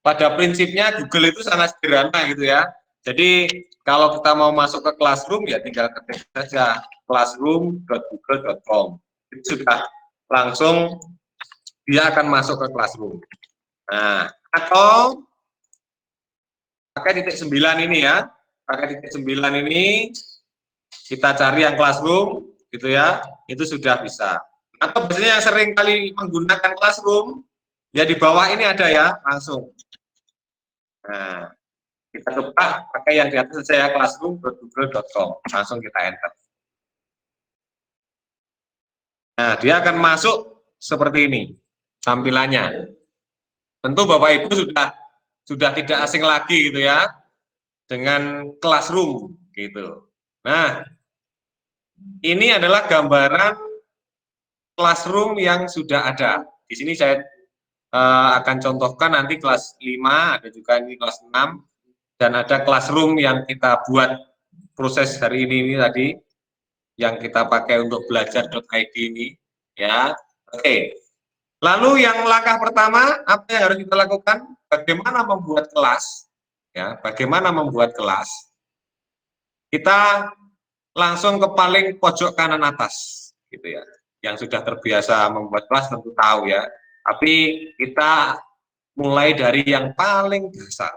pada prinsipnya Google itu sangat sederhana gitu ya. Jadi kalau kita mau masuk ke Classroom ya tinggal ketik saja classroom.google.com. Itu sudah langsung dia akan masuk ke Classroom. Nah, atau pakai titik 9 ini ya. Pakai titik 9 ini kita cari yang Classroom gitu ya. Itu sudah bisa. Atau biasanya yang sering kali menggunakan Classroom ya di bawah ini ada ya, langsung. Nah, kita coba pakai yang di atas saja ya, classroom.google.com. Langsung kita enter. Nah, dia akan masuk seperti ini tampilannya. Tentu Bapak Ibu sudah tidak asing lagi gitu ya dengan Classroom gitu. Nah, ini adalah gambaran Classroom yang sudah ada. Di sini saya akan contohkan nanti kelas 5, ada juga ini kelas 6, dan ada Classroom yang kita buat proses hari ini tadi, yang kita pakai untuk belajar.id ini, ya. Oke. Lalu yang langkah pertama, apa yang harus kita lakukan? Bagaimana membuat kelas, ya, bagaimana membuat kelas. Kita langsung ke paling pojok kanan atas, gitu ya. Yang sudah terbiasa membuat kelas tentu tahu ya. Tapi kita mulai dari yang paling dasar.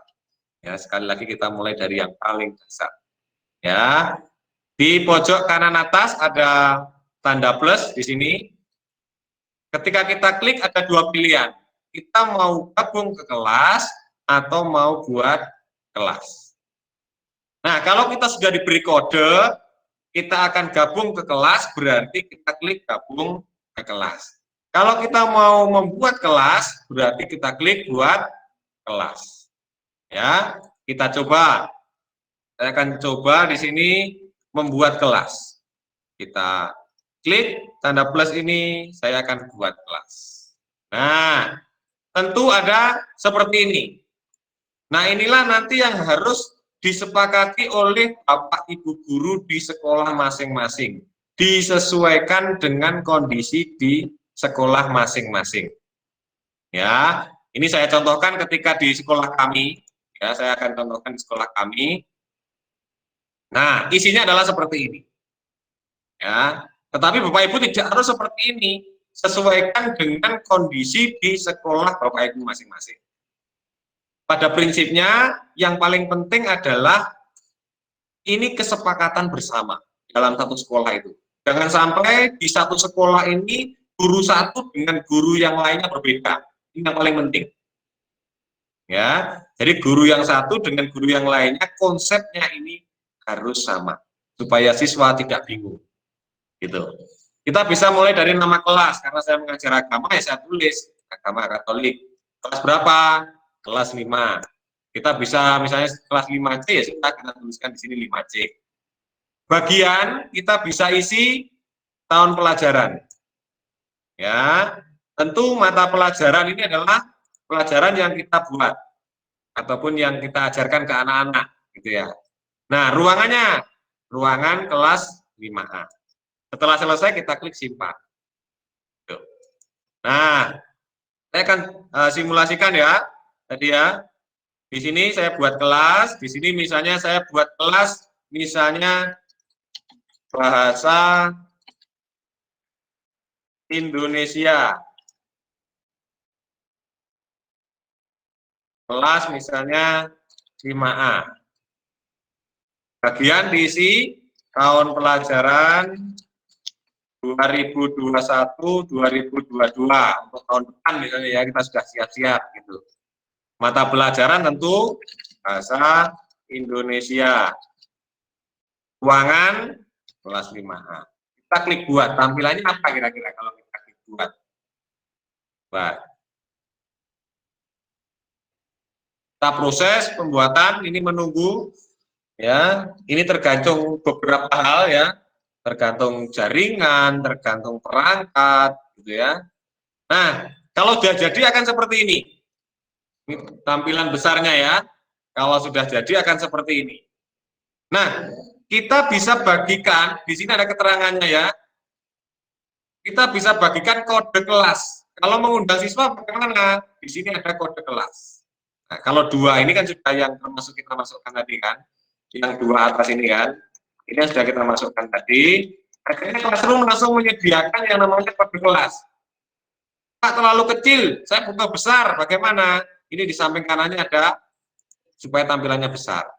Ya, sekali lagi kita mulai dari yang paling dasar. Ya, di pojok kanan atas ada tanda plus di sini. Ketika kita klik ada dua pilihan. Kita mau gabung ke kelas atau mau buat kelas. Nah, kalau kita sudah diberi kode, kita akan gabung ke kelas, berarti kita klik gabung ke kelas. Kalau kita mau membuat kelas, berarti kita klik buat kelas. Ya, kita coba. Saya akan coba di sini membuat kelas. Kita klik tanda plus ini, saya akan buat kelas. Nah, tentu ada seperti ini. Nah, inilah nanti yang harus disepakati oleh Bapak Ibu guru di sekolah masing-masing. Disesuaikan dengan kondisi di sekolah masing-masing. Ya, ini saya contohkan ketika di sekolah kami. Ya, saya akan contohkan di sekolah kami. Nah, isinya adalah seperti ini. Ya, tetapi Bapak Ibu tidak harus seperti ini. Sesuaikan dengan kondisi di sekolah Bapak Ibu masing-masing. Pada prinsipnya, yang paling penting adalah ini kesepakatan bersama dalam satu sekolah itu. Jangan sampai di satu sekolah ini guru satu dengan guru yang lainnya berbeda. Ini yang paling penting. Ya, jadi guru yang satu dengan guru yang lainnya konsepnya ini harus sama supaya siswa tidak bingung. Gitu. Kita bisa mulai dari nama kelas karena saya mengajar agama ya saya tulis agama Katolik. Kelas berapa? Kelas 5. Kita bisa misalnya kelas 5C ya sudah kita tuliskan di sini 5C. Bagian kita bisa isi tahun pelajaran. Ya, tentu mata pelajaran ini adalah pelajaran yang kita buat ataupun yang kita ajarkan ke anak-anak gitu ya. Nah, ruangannya ruangan kelas 5A. Setelah selesai kita klik simpan. Tuh. Nah, saya akan simulasikan ya. Tadi ya. Di sini saya buat kelas, di sini misalnya saya buat kelas misalnya bahasa Indonesia. Kelas misalnya 5A. Bagian diisi tahun pelajaran 2021-2022 untuk tahun depan misalnya ya kita sudah siap-siap gitu. Mata pelajaran tentu bahasa Indonesia. Ruangan kelas 5A. Kita klik buat. Tampilannya apa kira-kira kalau kita klik buat? Buat. Kita proses pembuatan ini menunggu ya. Ini tergantung beberapa hal ya. Tergantung jaringan, tergantung perangkat gitu ya. Nah, kalau sudah jadi akan seperti ini. Ini tampilan besarnya ya. Kalau sudah jadi akan seperti ini. Nah, kita bisa bagikan, di sini ada keterangannya ya. Kita bisa bagikan kode kelas. Kalau mengundang siswa bagaimana? Di sini ada kode kelas. Nah, kalau 2 ini kan sudah yang termasuk kita masukkan tadi kan, yang 2 atas ini kan, ini yang sudah kita masukkan tadi. Akhirnya Classroom langsung menyediakan yang namanya kode kelas. Pak, terlalu kecil, saya butuh besar, bagaimana? Ini di samping kanannya ada supaya tampilannya besar.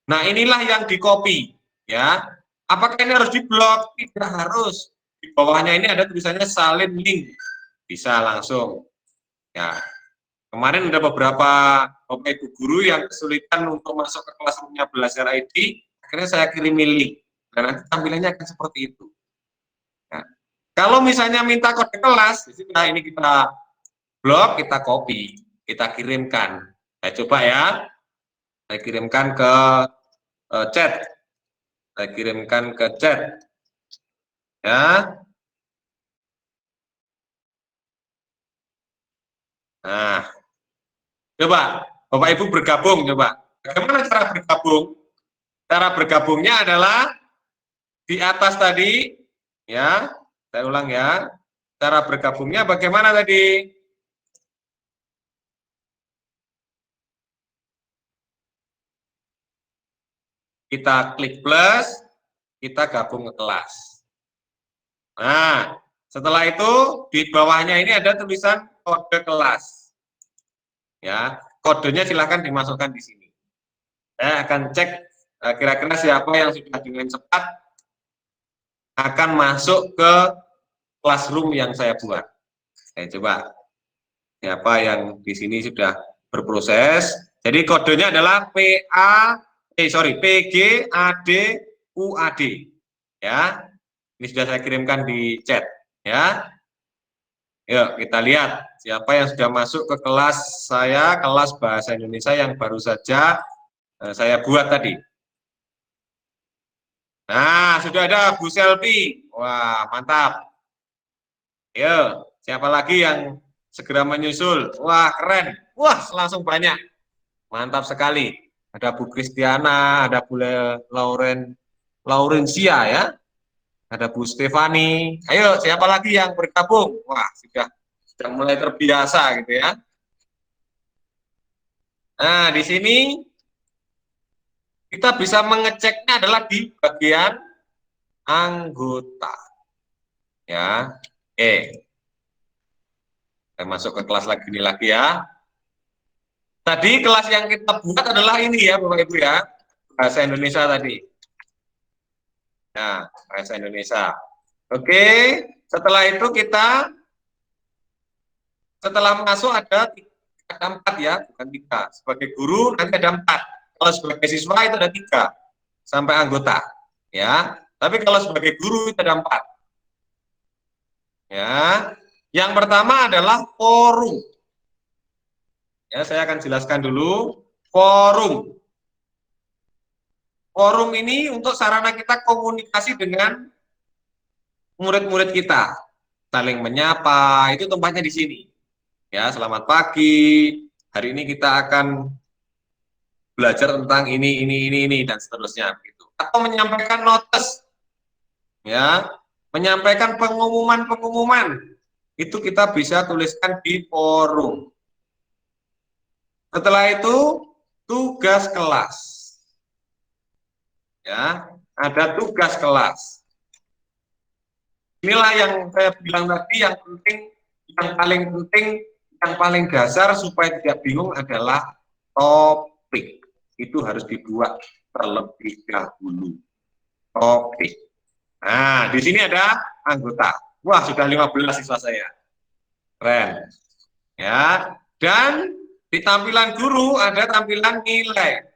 Nah, inilah yang di copy, ya. Apakah ini harus diblok? Tidak harus. Di bawahnya ini ada tulisannya salin link, bisa langsung. Ya, kemarin ada beberapa Bapak Ibu guru yang kesulitan untuk masuk ke Classroom-nya Belajar ID, akhirnya saya kirim link, dan nanti tampilannya akan seperti itu. Nah, kalau misalnya minta kode kelas, nah ini kita blok, kita copy, kita kirimkan. Saya coba ya, saya kirimkan ke chat, saya kirimkan ke chat, ya. Nah, coba Bapak Ibu bergabung, coba. Bagaimana cara bergabung? Cara bergabungnya adalah di atas tadi, ya. Saya ulang ya. Cara bergabungnya bagaimana tadi? Kita klik plus, kita gabung ke kelas. Nah, setelah itu di bawahnya ini ada tulisan kode kelas. Ya, kodenya silahkan dimasukkan di sini. Saya akan cek kira-kira siapa yang sudah dengan cepat akan masuk ke Classroom yang saya buat. Saya coba siapa yang di sini sudah berproses. Jadi kodenya adalah PGADUAD. Ya, ini sudah saya kirimkan di chat. Ya, yuk kita lihat siapa yang sudah masuk ke kelas saya, kelas Bahasa Indonesia yang baru saja saya buat tadi. Nah, sudah ada Bu Selvi. Wah, mantap. Yuk, siapa lagi yang segera menyusul? Wah, keren. Wah, langsung banyak. Mantap sekali. Ada Bu Kristiana, ada Bu Laurencia ya. Ada Bu Stefani. Ayo, siapa lagi yang bergabung? Wah, sudah mulai terbiasa gitu ya. Nah, di sini kita bisa mengeceknya adalah di bagian anggota. Ya, oke. Saya masuk ke kelas lagi ini lagi ya. Tadi kelas yang kita buat adalah ini ya, Bapak Ibu ya. Bahasa Indonesia tadi. Nah, bahasa Indonesia. Oke, setelah itu kita setelah masuk ada 4 ya, bukan 3. Sebagai guru nanti ada 4. Kalau sebagai siswa itu ada 3 sampai anggota. Ya, tapi kalau sebagai guru itu ada 4. Ya, yang pertama adalah forum. Ya, saya akan jelaskan dulu forum. Forum ini untuk sarana kita komunikasi dengan murid-murid kita, saling menyapa, itu tempatnya di sini. Ya, selamat pagi. Hari ini kita akan belajar tentang ini dan seterusnya gitu. Atau menyampaikan notes. Ya, menyampaikan pengumuman-pengumuman. Itu kita bisa tuliskan di forum. Setelah itu tugas kelas. Ya, ada tugas kelas. Inilah yang saya bilang tadi yang penting, yang paling dasar supaya tidak bingung adalah topik. Itu harus dibuat terlebih dahulu. Topik. Nah, di sini ada anggota. Wah, sudah 15 siswa saya. Keren. Ya, dan di tampilan guru ada tampilan nilai.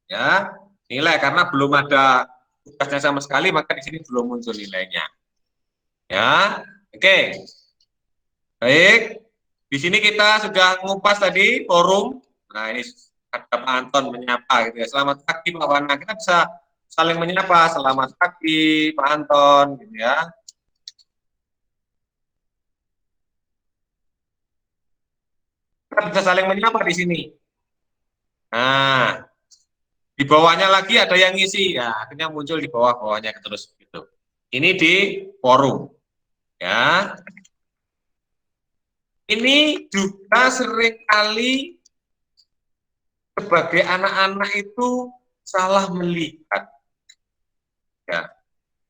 Ya, nilai karena belum ada tugasnya sama sekali, maka di sini belum muncul nilainya. Ya, oke. Baik, di sini kita sudah ngupas tadi forum. Nah, ini ada Pak Anton menyapa gitu ya. Selamat pagi Pak Wana. Kita bisa saling menyapa. Selamat pagi Pak Anton gitu ya. Kita bisa saling menyapa di sini. Nah, di bawahnya lagi ada yang ngisi. Ya, akhirnya muncul di bawah-bawahnya terus gitu. Ini di forum. Ya. Ini juga seringkali sebagai anak-anak itu salah melihat. Ya.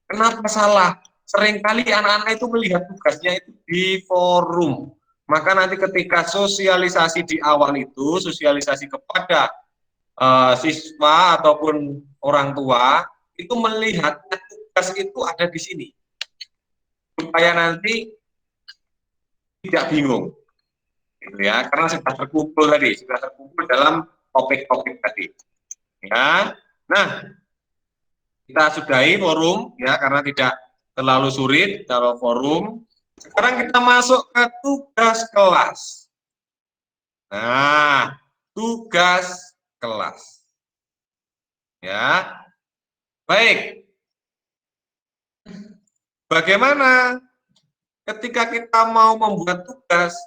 Kenapa salah? Seringkali anak-anak itu melihat tugasnya itu di forum. Maka nanti ketika sosialisasi di awal itu, sosialisasi kepada siswa ataupun orang tua, itu melihat tugas itu ada di sini. Supaya nanti tidak bingung. Gitu ya, karena sudah terkumpul tadi, sudah terkumpul dalam topik-topik tadi. Ya. Nah, kita sudahi forum ya karena tidak terlalu sulit kalau forum. Sekarang kita masuk ke tugas kelas. Nah, tugas kelas. Ya. Baik. Bagaimana ketika kita mau membuat tugas?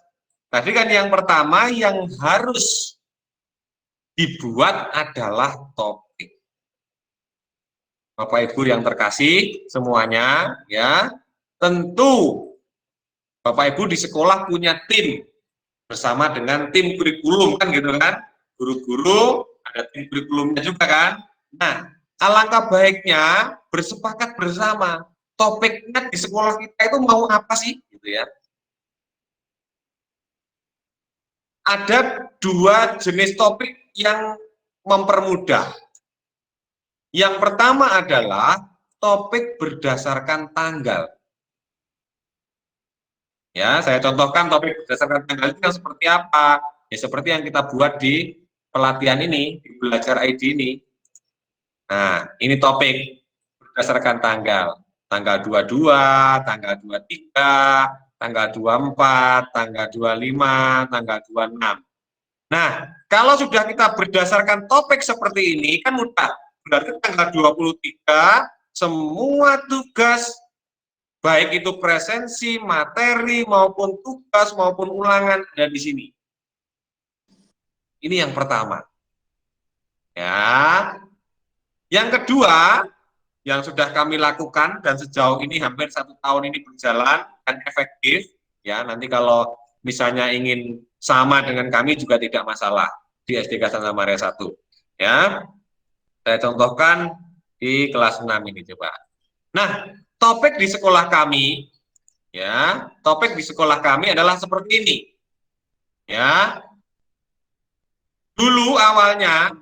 Tadi kan yang pertama yang harus dibuat adalah topik. Bapak Ibu yang terkasih semuanya, ya, tentu Bapak Ibu di sekolah punya tim bersama dengan tim kurikulum kan gitu kan, guru-guru ada tim kurikulumnya juga kan. Nah, alangkah baiknya bersepakat bersama topiknya di sekolah kita itu mau apa sih, gitu ya. Ada dua jenis topik yang mempermudah. Yang pertama adalah topik berdasarkan tanggal. Ya, saya contohkan topik berdasarkan tanggal itu yang seperti apa? Ya, seperti yang kita buat di pelatihan ini, di belajar ID ini. Nah, ini topik berdasarkan tanggal. Tanggal 22, tanggal 23, tanggal 24, tanggal 25, tanggal 26. Nah, kalau sudah kita berdasarkan topik seperti ini, kan mudah. Berarti tanggal 23, semua tugas, baik itu presensi, materi, maupun tugas, maupun ulangan, ada di sini. Ini yang pertama. Ya. Yang kedua, yang sudah kami lakukan, dan sejauh ini hampir 1 tahun ini berjalan, dan efektif, ya, nanti kalau misalnya ingin sama dengan kami juga tidak masalah di SDK Santa Maria 1. Ya, saya contohkan di kelas 6 ini coba. Nah, topik di sekolah kami, ya, topik di sekolah kami adalah seperti ini. Ya, dulu awalnya,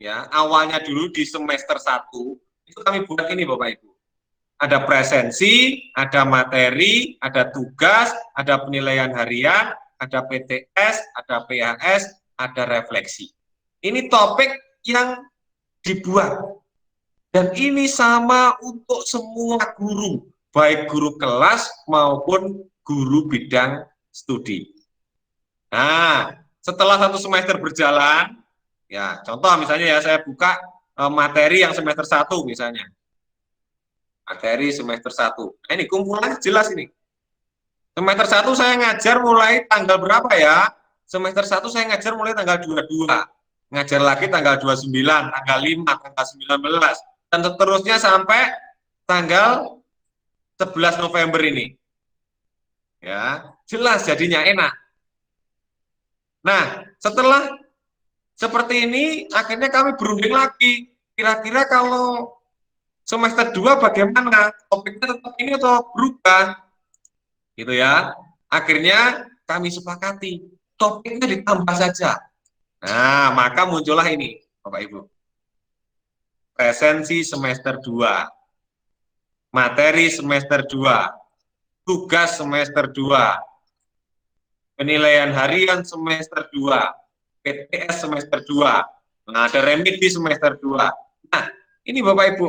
ya, awalnya dulu di semester 1, itu kami buat ini Bapak Ibu. Ada presensi, ada materi, ada tugas, ada penilaian harian, ada PTS, ada PHS, ada refleksi. Ini topik yang dibuat. Dan ini sama untuk semua guru, baik guru kelas maupun guru bidang studi. Nah, setelah 1 semester berjalan, ya contoh misalnya ya saya buka materi yang semester 1 misalnya. Materi semester 1. Nah, ini kumpulan jelas ini. Semester 1 saya ngajar mulai tanggal berapa ya? Semester 1 saya ngajar mulai tanggal 22. Ngajar lagi tanggal 29, tanggal 5, tanggal 19. Dan seterusnya sampai tanggal 11 November ini. Ya, jelas jadinya enak. Nah, setelah seperti ini, akhirnya kami berunding lagi. Kira-kira kalau semester 2 bagaimana? Topiknya tetap ini atau berubah? Gitu ya. Akhirnya kami sepakati, topiknya ditambah saja. Nah, maka muncullah ini, Bapak Ibu. Presensi semester 2, materi semester 2, tugas semester 2, penilaian harian semester 2, PTS semester 2, nah, ada remedi semester 2. Nah, ini Bapak Ibu,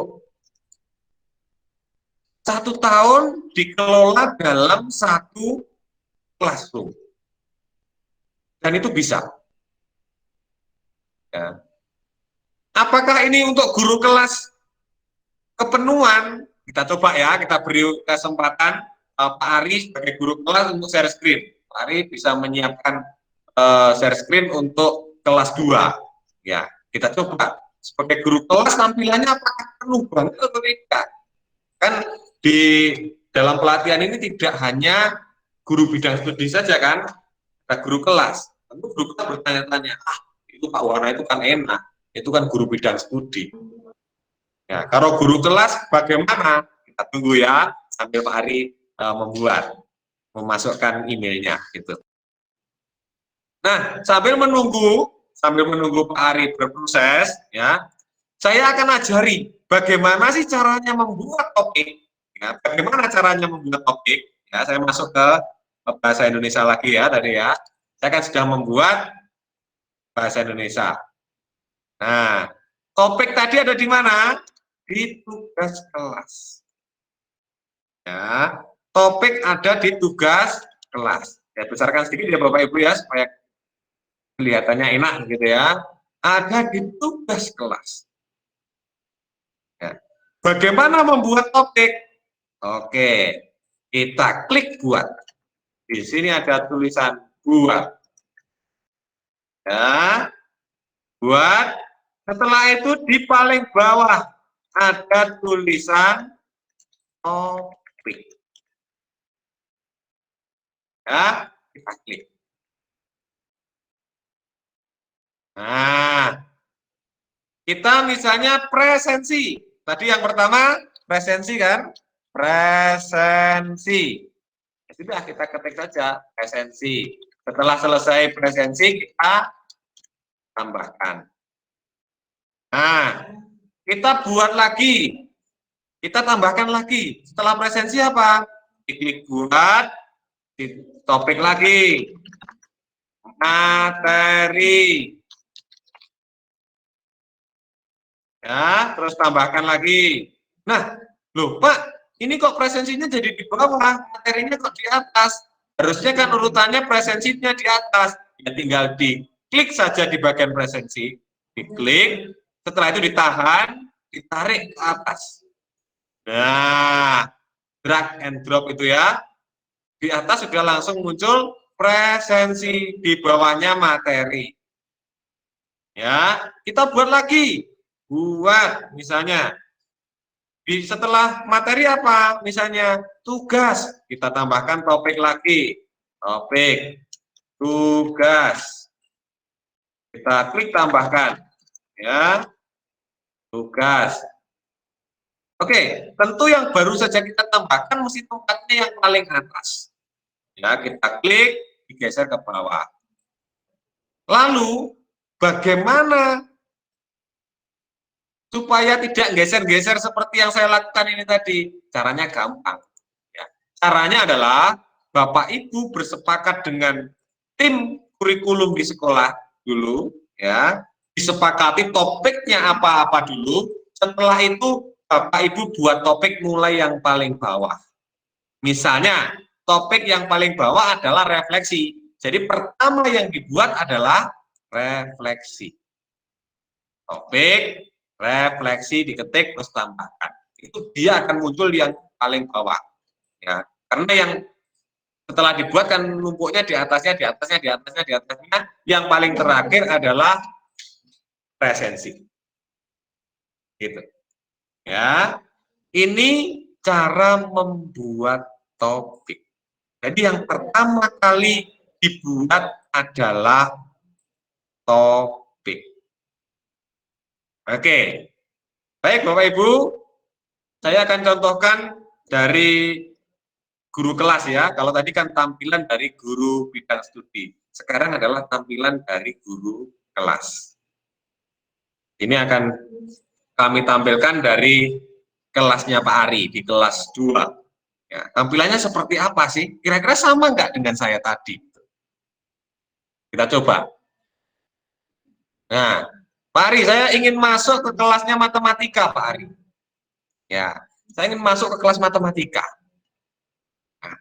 1 tahun dikelola dalam 1 classroom. Dan itu bisa. Ya. Apakah ini untuk guru kelas kepenuhan? Kita coba ya, kita beri kesempatan Pak Ari sebagai guru kelas untuk share screen. Pak Ari bisa menyiapkan share screen untuk kelas 2. Ya, kita coba sebagai guru kelas tampilannya apakah penuh banget atau tidak? Kan di dalam pelatihan ini tidak hanya guru bidang studi saja kan, ada guru kelas. Tentu guru kelas bertanya-tanya, itu Pak Warna itu kan enak, itu kan guru bidang studi. Ya, kalau guru kelas bagaimana? Kita tunggu ya sambil Pak Ari memasukkan emailnya gitu. Nah, sambil menunggu Pak Ari berproses, ya, saya akan ajari bagaimana sih caranya membuat topik. Ya, bagaimana caranya membuat topik? Ya, saya masuk ke bahasa Indonesia lagi ya tadi ya. Saya kan sudah membuat bahasa Indonesia. Nah, topik tadi ada di mana? Di tugas kelas. Ya, topik ada di tugas kelas. Ya, besarkan sedikit ya Bapak Ibu ya supaya kelihatannya enak gitu ya. Ada di tugas kelas. Ya. Bagaimana membuat topik? Oke, kita klik buat. Di sini ada tulisan buat. Ya, buat. Setelah itu di paling bawah ada tulisan topik. Ya, kita klik. Nah, kita misalnya presensi. Tadi yang pertama presensi kan? Presensi. Sudah kita ketik saja presensi. Setelah selesai presensi kita tambahkan. Nah, kita buat lagi. Kita tambahkan lagi. Setelah presensi apa? Klik buat, di topik lagi. Materi. Ya, terus tambahkan lagi. Nah, loh Pak, ini kok presensinya jadi di bawah, materinya kok di atas. Harusnya kan urutannya presensinya di atas. Ya tinggal diklik saja di bagian presensi, diklik, setelah itu ditahan, ditarik ke atas. Nah, drag and drop itu ya. Di atas sudah langsung muncul presensi, di bawahnya materi. Ya, kita buat lagi. Buat misalnya setelah materi apa? Misalnya tugas, kita tambahkan topik lagi. Topik, tugas. Kita klik tambahkan. Ya, tugas. Oke, tentu yang baru saja kita tambahkan mesti tempatnya yang paling atas. Ya, kita klik, digeser ke bawah. Lalu, bagaimana supaya tidak geser-geser seperti yang saya lakukan ini tadi? Caranya gampang. Ya. Caranya adalah Bapak Ibu bersepakat dengan tim kurikulum di sekolah dulu, ya, disepakati topiknya apa-apa dulu. Setelah itu Bapak Ibu buat topik mulai yang paling bawah. Misalnya topik yang paling bawah adalah refleksi. Jadi pertama yang dibuat adalah refleksi. Topik, refleksi diketik terus tambahkan. Itu dia akan muncul yang paling bawah. Ya, karena yang setelah dibuat kan numpuknya di atasnya, di atasnya, di atasnya, di atasnya. Yang paling terakhir adalah presensi. Gitu. Ya, ini cara membuat topik. Jadi yang pertama kali dibuat adalah topik. Oke, baik Bapak Ibu, saya akan contohkan dari guru kelas ya. Kalau tadi kan tampilan dari guru bidang studi. Sekarang adalah tampilan dari guru kelas. Ini akan kami tampilkan dari kelasnya Pak Ari di kelas 2. Ya, tampilannya seperti apa sih? Kira-kira sama nggak dengan saya tadi? Kita coba. Nah, Pak Ari, saya ingin masuk ke kelasnya matematika, Pak Ari. Ya, saya ingin masuk ke kelas matematika. Nah,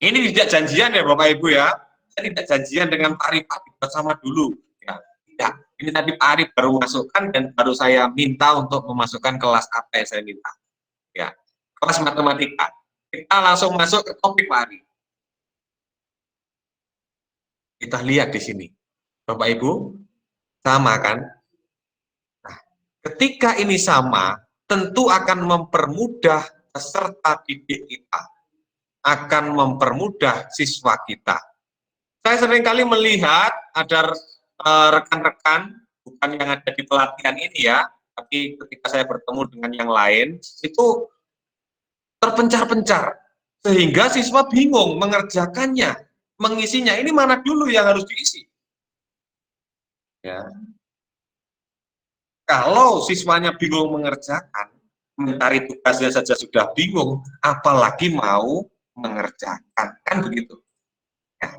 ini tidak janjian ya Bapak Ibu ya. Saya tidak janjian dengan Pak Ari, Pak bersama dulu. Ya, tidak. Ini tadi Pak Ari baru masukkan dan baru saya minta untuk memasukkan kelas apa yang saya minta. Ya, kelas matematika. Kita langsung masuk ke topik Pak Ari. Kita lihat di sini. Bapak Ibu, sama kan? Nah, ketika ini sama, tentu akan mempermudah peserta didik kita. akan mempermudah siswa kita. Saya seringkali melihat ada rekan-rekan, bukan yang ada di pelatihan ini ya, tapi ketika saya bertemu dengan yang lain, itu terpencar-pencar, sehingga siswa bingung mengerjakannya, mengisinya. Ini mana dulu yang harus diisi? Ya. Kalau siswanya bingung mengerjakan, mencari tugasnya saja sudah bingung, apalagi mau mengerjakan, kan begitu. Ya.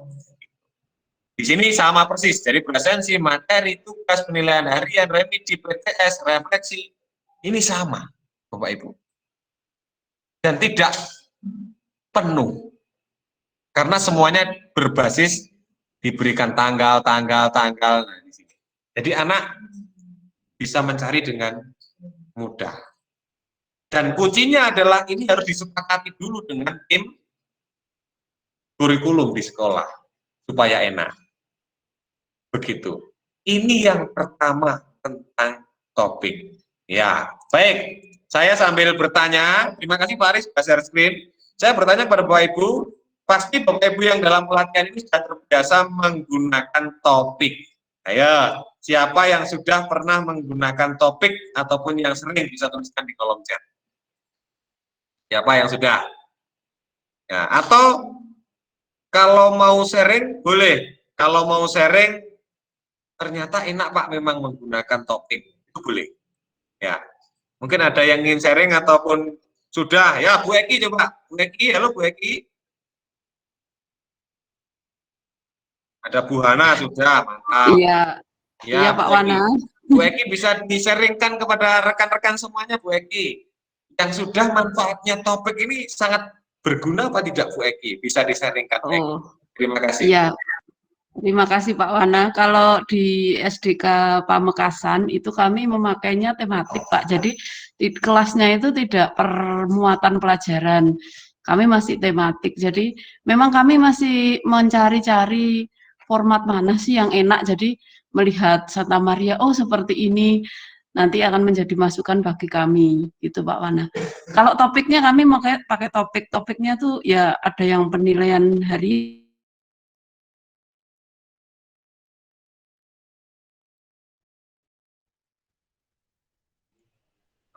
Di sini sama persis, jadi presensi, materi, tugas, penilaian harian, remedi, PTS, refleksi, ini sama, Bapak Ibu. Dan tidak penuh, karena semuanya berbasis diberikan tanggal. Nah, di sini. Jadi anak bisa mencari dengan mudah. Dan kuncinya adalah ini harus disepakati dulu dengan tim kurikulum di sekolah, supaya enak. Begitu. Ini yang pertama tentang topik. Ya, baik. Saya sambil bertanya, terima kasih Pak Aris, share screen. Saya bertanya kepada Bapak Ibu, pasti Bapak Ibu yang dalam pelatihan ini sudah terbiasa menggunakan topik. Ayo, siapa yang sudah pernah menggunakan topik ataupun yang sering bisa tuliskan di kolom chat. Siapa yang sudah? Ya, atau kalau mau sharing, boleh. Kalau mau sharing, ternyata enak Pak memang menggunakan topik, itu boleh. Ya, mungkin ada yang ingin sharing ataupun sudah. Ya, Bu Eki coba. Bu Eki, halo Bu Eki. Ada Bu Hana sudah, mantap. Iya, Ya, iya Pak Bu Eki. Wana. Bu Eki bisa di-sharingkan kepada rekan-rekan semuanya, Bu Eki. Yang sudah manfaatnya topik ini sangat berguna apa tidak, Bu Eki? Bisa di-sharingkan, Bu Eki. Terima kasih. Iya, terima kasih Pak Wana. Kalau di SDK Pamekasan itu kami memakainya tematik Pak. Jadi di kelasnya itu tidak permuatan pelajaran. Kami masih tematik. Jadi memang kami masih mencari-cari format mana sih yang enak. Jadi melihat Santa Maria, oh seperti ini, nanti akan menjadi masukan bagi kami, gitu Pak Wana. Kalau topiknya kami pakai topiknya tuh ya ada yang penilaian hari.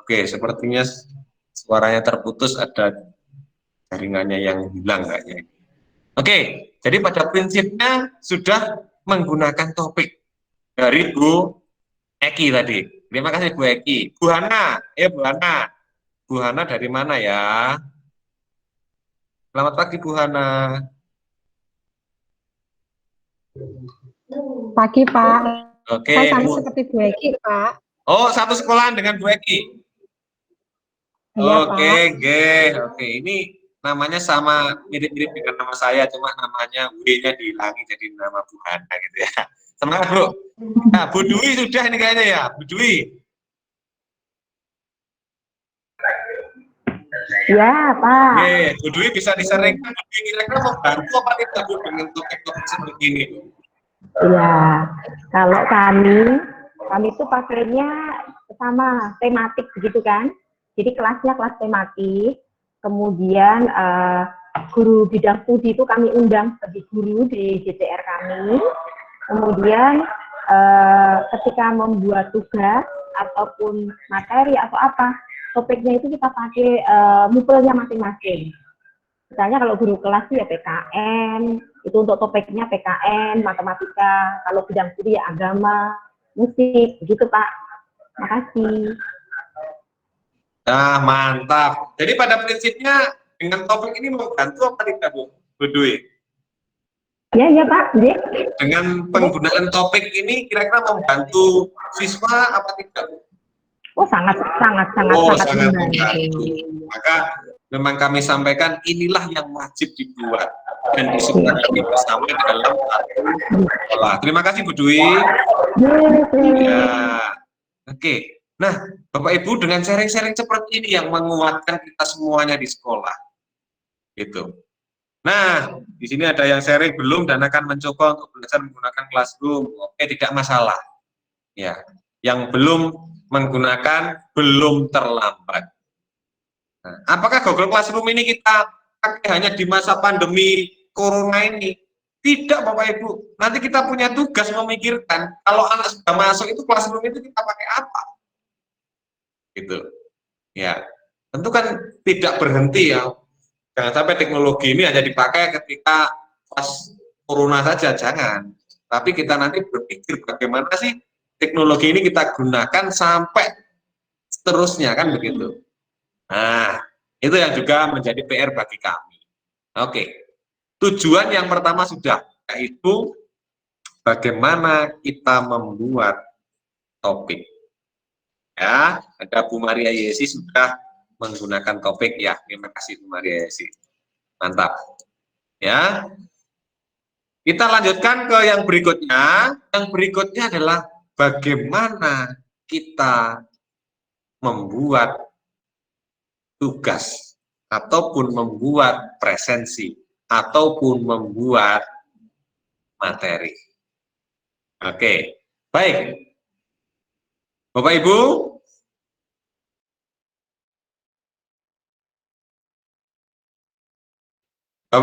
Oke, sepertinya suaranya terputus, ada jaringannya yang hilang kayaknya. Oke, jadi pada prinsipnya sudah menggunakan topik dari Bu Eki tadi. Terima kasih Bu Eki. Bu Hana, Bu Hana. Bu Hana dari mana ya? Selamat pagi Bu Hana. Pagi Pak. Oke, Saya sama Bu. seperti Bu Eki Pak. Oh, satu sekolahan dengan Bu Eki. Iya Oke, Pak. oke. Ini namanya sama, mirip-mirip dengan nama saya, cuma namanya W-nya dihilangi jadi nama Bu Hana gitu ya. Semangat Bro. Nah, Bu Dwi sudah ini kayaknya ya, Bu Dwi. Ya Pak. Oke, Bu Dwi bisa disaringkan, Bu Dwi kira-kira membantu apa tidak Bu dengan topik-topik seperti ini? Iya. Kalau kami itu pakainya sama tematik begitu kan. Jadi kelasnya kelas tematik. Kemudian guru bidang studi itu kami undang sebagai guru di GTR kami. Kemudian ketika membuat tugas ataupun materi atau apa, topiknya itu kita pakai mupelnya masing-masing. Misalnya kalau guru kelas ya PKN, itu untuk topiknya PKN, matematika, kalau bidang studi ya agama, musik, begitu Pak. Makasih. Nah, mantap. Jadi pada prinsipnya dengan topik ini membantu apa tidak Bu Dwi? Ya, ya Pak. Dengan penggunaan topik ini kira-kira membantu siswa apa tidak Bu? Oh sangat membantu. Maka memang kami sampaikan inilah yang wajib dibuat dan disepakati bersama dalam sekolah. Terima kasih Bu Dwi. Ya, oke. Nah, Bapak Ibu dengan sharing-sharing seperti ini yang menguatkan kita semuanya di sekolah. Gitu. Nah, di sini ada yang sharing belum dan akan mencoba untuk belajar menggunakan Classroom. Oke, tidak masalah. Ya, yang belum menggunakan belum terlambat. Nah, apakah Google Classroom ini kita pakai hanya di masa pandemi corona ini. Tidak Bapak Ibu, nanti kita punya tugas memikirkan kalau anak sudah masuk itu classroom itu kita pakai apa, gitu. Ya, tentu kan tidak berhenti ya. Jangan sampai teknologi ini hanya dipakai ketika pas corona saja, jangan. Tapi kita nanti berpikir bagaimana sih teknologi ini kita gunakan sampai seterusnya, kan begitu. Nah, itu yang juga menjadi PR bagi kami. Oke, tujuan yang pertama sudah, yaitu bagaimana kita membuat topik. Ya, ada Bu Maria Yesi sudah menggunakan topik ya. Terima kasih Bu Maria Yesi. Mantap. Ya. Kita lanjutkan ke yang berikutnya. Yang berikutnya adalah bagaimana kita membuat tugas ataupun membuat presensi ataupun membuat materi. Oke, baik. Bapak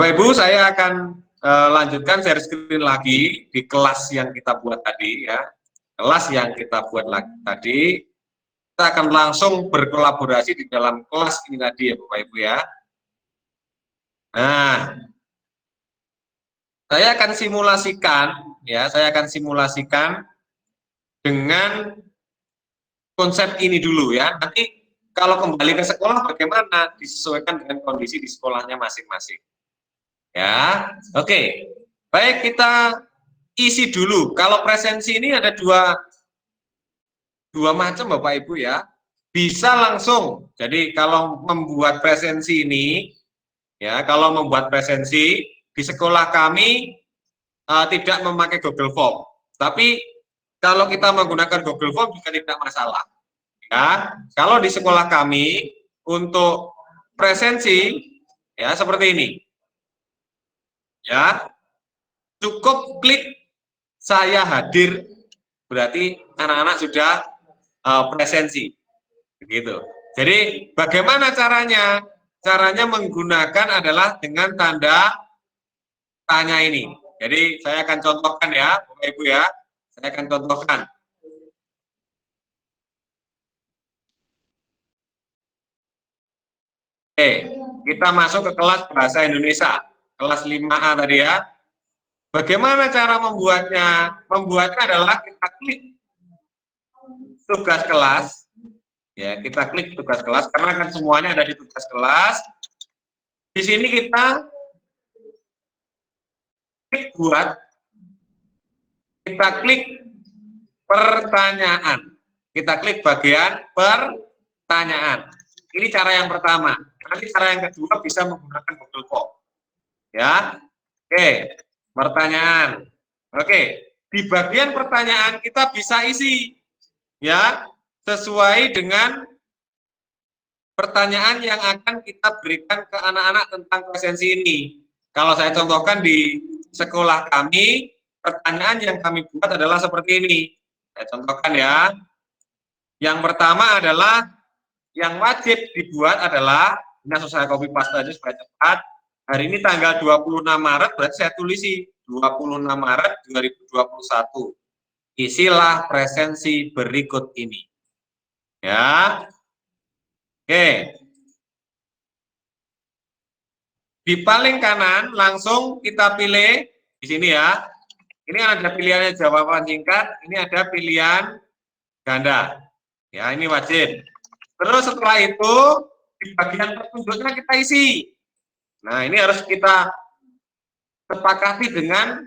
Ibu, saya akan lanjutkan share screen lagi di kelas yang kita buat tadi ya. Kelas yang kita buat lagi tadi, kita akan langsung berkolaborasi di dalam kelas ini tadi ya Bapak Ibu ya. Nah, saya akan simulasikan dengan konsep ini dulu ya. Nanti kalau kembali ke sekolah bagaimana, disesuaikan dengan kondisi di sekolahnya masing-masing. Ya, oke. Baik, kita isi dulu. Kalau presensi ini ada dua macam Bapak Ibu ya. Bisa langsung. Jadi kalau membuat presensi ini, ya kalau membuat presensi di sekolah kami tidak memakai Google Form. Tapi kalau kita menggunakan Google Form juga tidak masalah. Ya, kalau di sekolah kami untuk presensi ya seperti ini. Ya, cukup klik saya hadir, berarti anak-anak sudah presensi, begitu. Jadi bagaimana caranya? Caranya menggunakan adalah dengan tanda tanya ini. Jadi saya akan contohkan ya, Bapak Ibu ya. Saya akan contohkan. Oke, kita masuk ke kelas bahasa Indonesia, kelas 5A tadi ya. Bagaimana cara membuatnya? Membuatnya adalah kita klik tugas kelas, ya kita klik tugas kelas karena kan semuanya ada di tugas kelas. Di sini kita klik buat, kita klik pertanyaan, kita klik bagian pertanyaan. Ini cara yang pertama. Nanti cara yang kedua bisa menggunakan Google Form. Ya, oke, pertanyaan. Oke, di bagian pertanyaan kita bisa isi, ya, sesuai dengan pertanyaan yang akan kita berikan ke anak-anak tentang presensi ini. Kalau saya contohkan di sekolah kami, pertanyaan yang kami buat adalah seperti ini. Saya contohkan ya. Yang pertama adalah, yang wajib dibuat adalah, ini langsung saya copy paste aja supaya cepat. Hari ini tanggal 26 Maret, berarti saya tulisi 26 Maret 2021. Isilah presensi berikut ini. Ya. Oke. Di paling kanan langsung kita pilih di sini ya. Ini ada pilihannya jawaban singkat, ini ada pilihan ganda. Ya, ini wajib. Terus setelah itu di bagian petunjuknya kita isi. Nah, ini harus kita sepakati dengan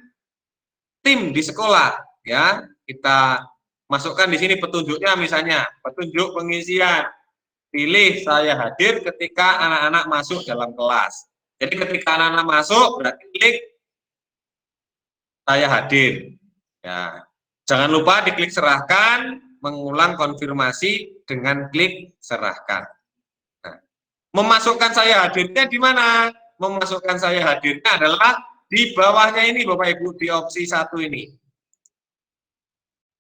tim di sekolah ya. Kita masukkan di sini petunjuknya, misalnya petunjuk pengisian. Pilih saya hadir ketika anak-anak masuk dalam kelas. Jadi ketika anak-anak masuk berarti klik saya hadir. Ya. Jangan lupa diklik serahkan, mengulang konfirmasi dengan klik serahkan. Nah, memasukkan saya hadirnya di mana? Memasukkan saya hadirnya adalah di bawahnya ini Bapak Ibu, di opsi 1 ini.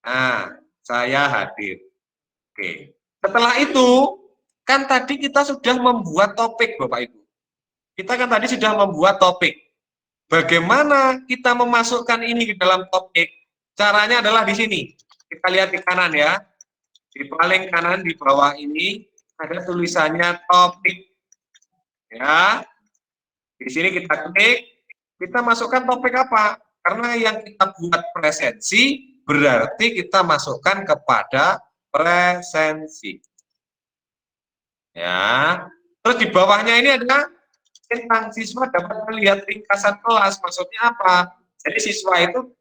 Nah, saya hadir. Oke. Setelah itu, kan tadi kita sudah membuat topik Bapak Ibu. kita kan tadi sudah membuat topik. Bagaimana kita memasukkan ini ke dalam topik? Caranya adalah di sini. Kita lihat di kanan ya. Di paling kanan di bawah ini ada tulisannya topik. Ya. Di sini kita klik, kita masukkan topik apa? Karena yang kita buat presensi berarti kita masukkan kepada presensi. Ya. Terus di bawahnya ini ada tentang siswa dapat melihat ringkasan kelas. Maksudnya apa? Jadi siswa itu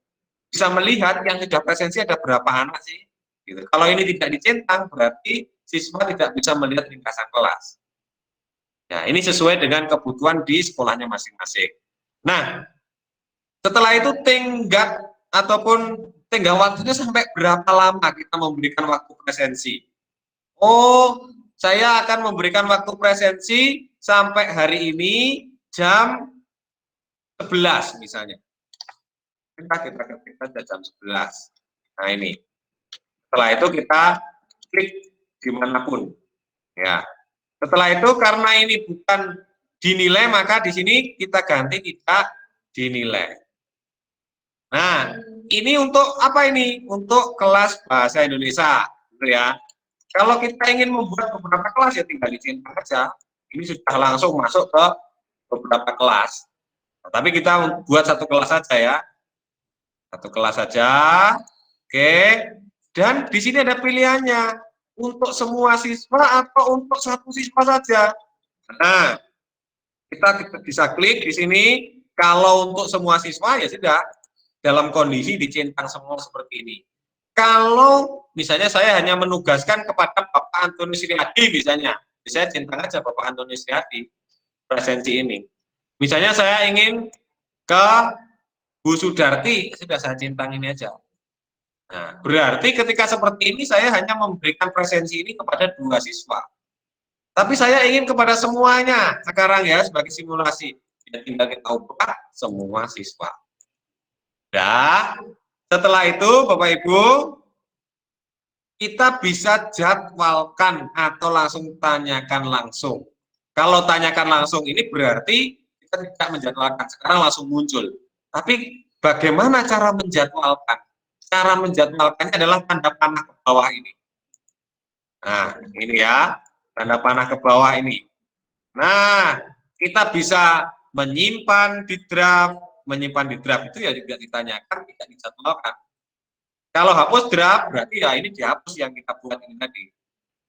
bisa melihat yang sudah presensi ada berapa anak sih. Gitu. Kalau ini tidak dicentang berarti siswa tidak bisa melihat ringkasan kelas. Ya, ini sesuai dengan kebutuhan di sekolahnya masing-masing. Nah, setelah itu tenggat ataupun tenggang waktunya sampai berapa lama kita memberikan waktu presensi. Oh, saya akan memberikan waktu presensi sampai hari ini jam 11 misalnya. Kita ketik saja jam 11. Nah ini. Setelah itu kita klik dimanapun. Ya. Setelah itu karena ini bukan dinilai maka di sini kita ganti tidak dinilai. Nah, ini untuk apa ini? Untuk kelas bahasa Indonesia, gitu ya. Kalau kita ingin membuat beberapa kelas ya tinggal dicentang saja. Ini sudah langsung masuk ke beberapa kelas. Nah, tapi kita buat satu kelas saja ya. Satu kelas saja. Oke. Dan di sini ada pilihannya. Untuk semua siswa atau untuk satu siswa saja. Nah, kita bisa klik di sini. Kalau untuk semua siswa ya sudah dalam kondisi dicentang semua seperti ini. Kalau misalnya saya hanya menugaskan kepada Bapak Antonius Riyadi misalnya, saya centang aja Bapak Antonius Riyadi presensi ini. Misalnya saya ingin ke Bu Sudarti, sudah saya centang ini aja. Nah, berarti ketika seperti ini saya hanya memberikan presensi ini kepada 2 siswa. Tapi saya ingin kepada semuanya sekarang ya sebagai simulasi. Ya, tinggal kita ubah semua siswa. Nah, setelah itu Bapak Ibu, kita bisa jadwalkan atau langsung tanyakan langsung. Kalau tanyakan langsung ini berarti kita tidak menjadwalkan, sekarang langsung muncul. Tapi bagaimana cara menjadwalkan? Cara menjadwalkannya adalah tanda panah ke bawah ini. Nah, ini ya, tanda panah ke bawah ini. Nah, kita bisa menyimpan di draft itu ya juga ditanyakan, tidak dijadwalkan. Kalau hapus draft, berarti ya ini dihapus yang kita buat ini tadi.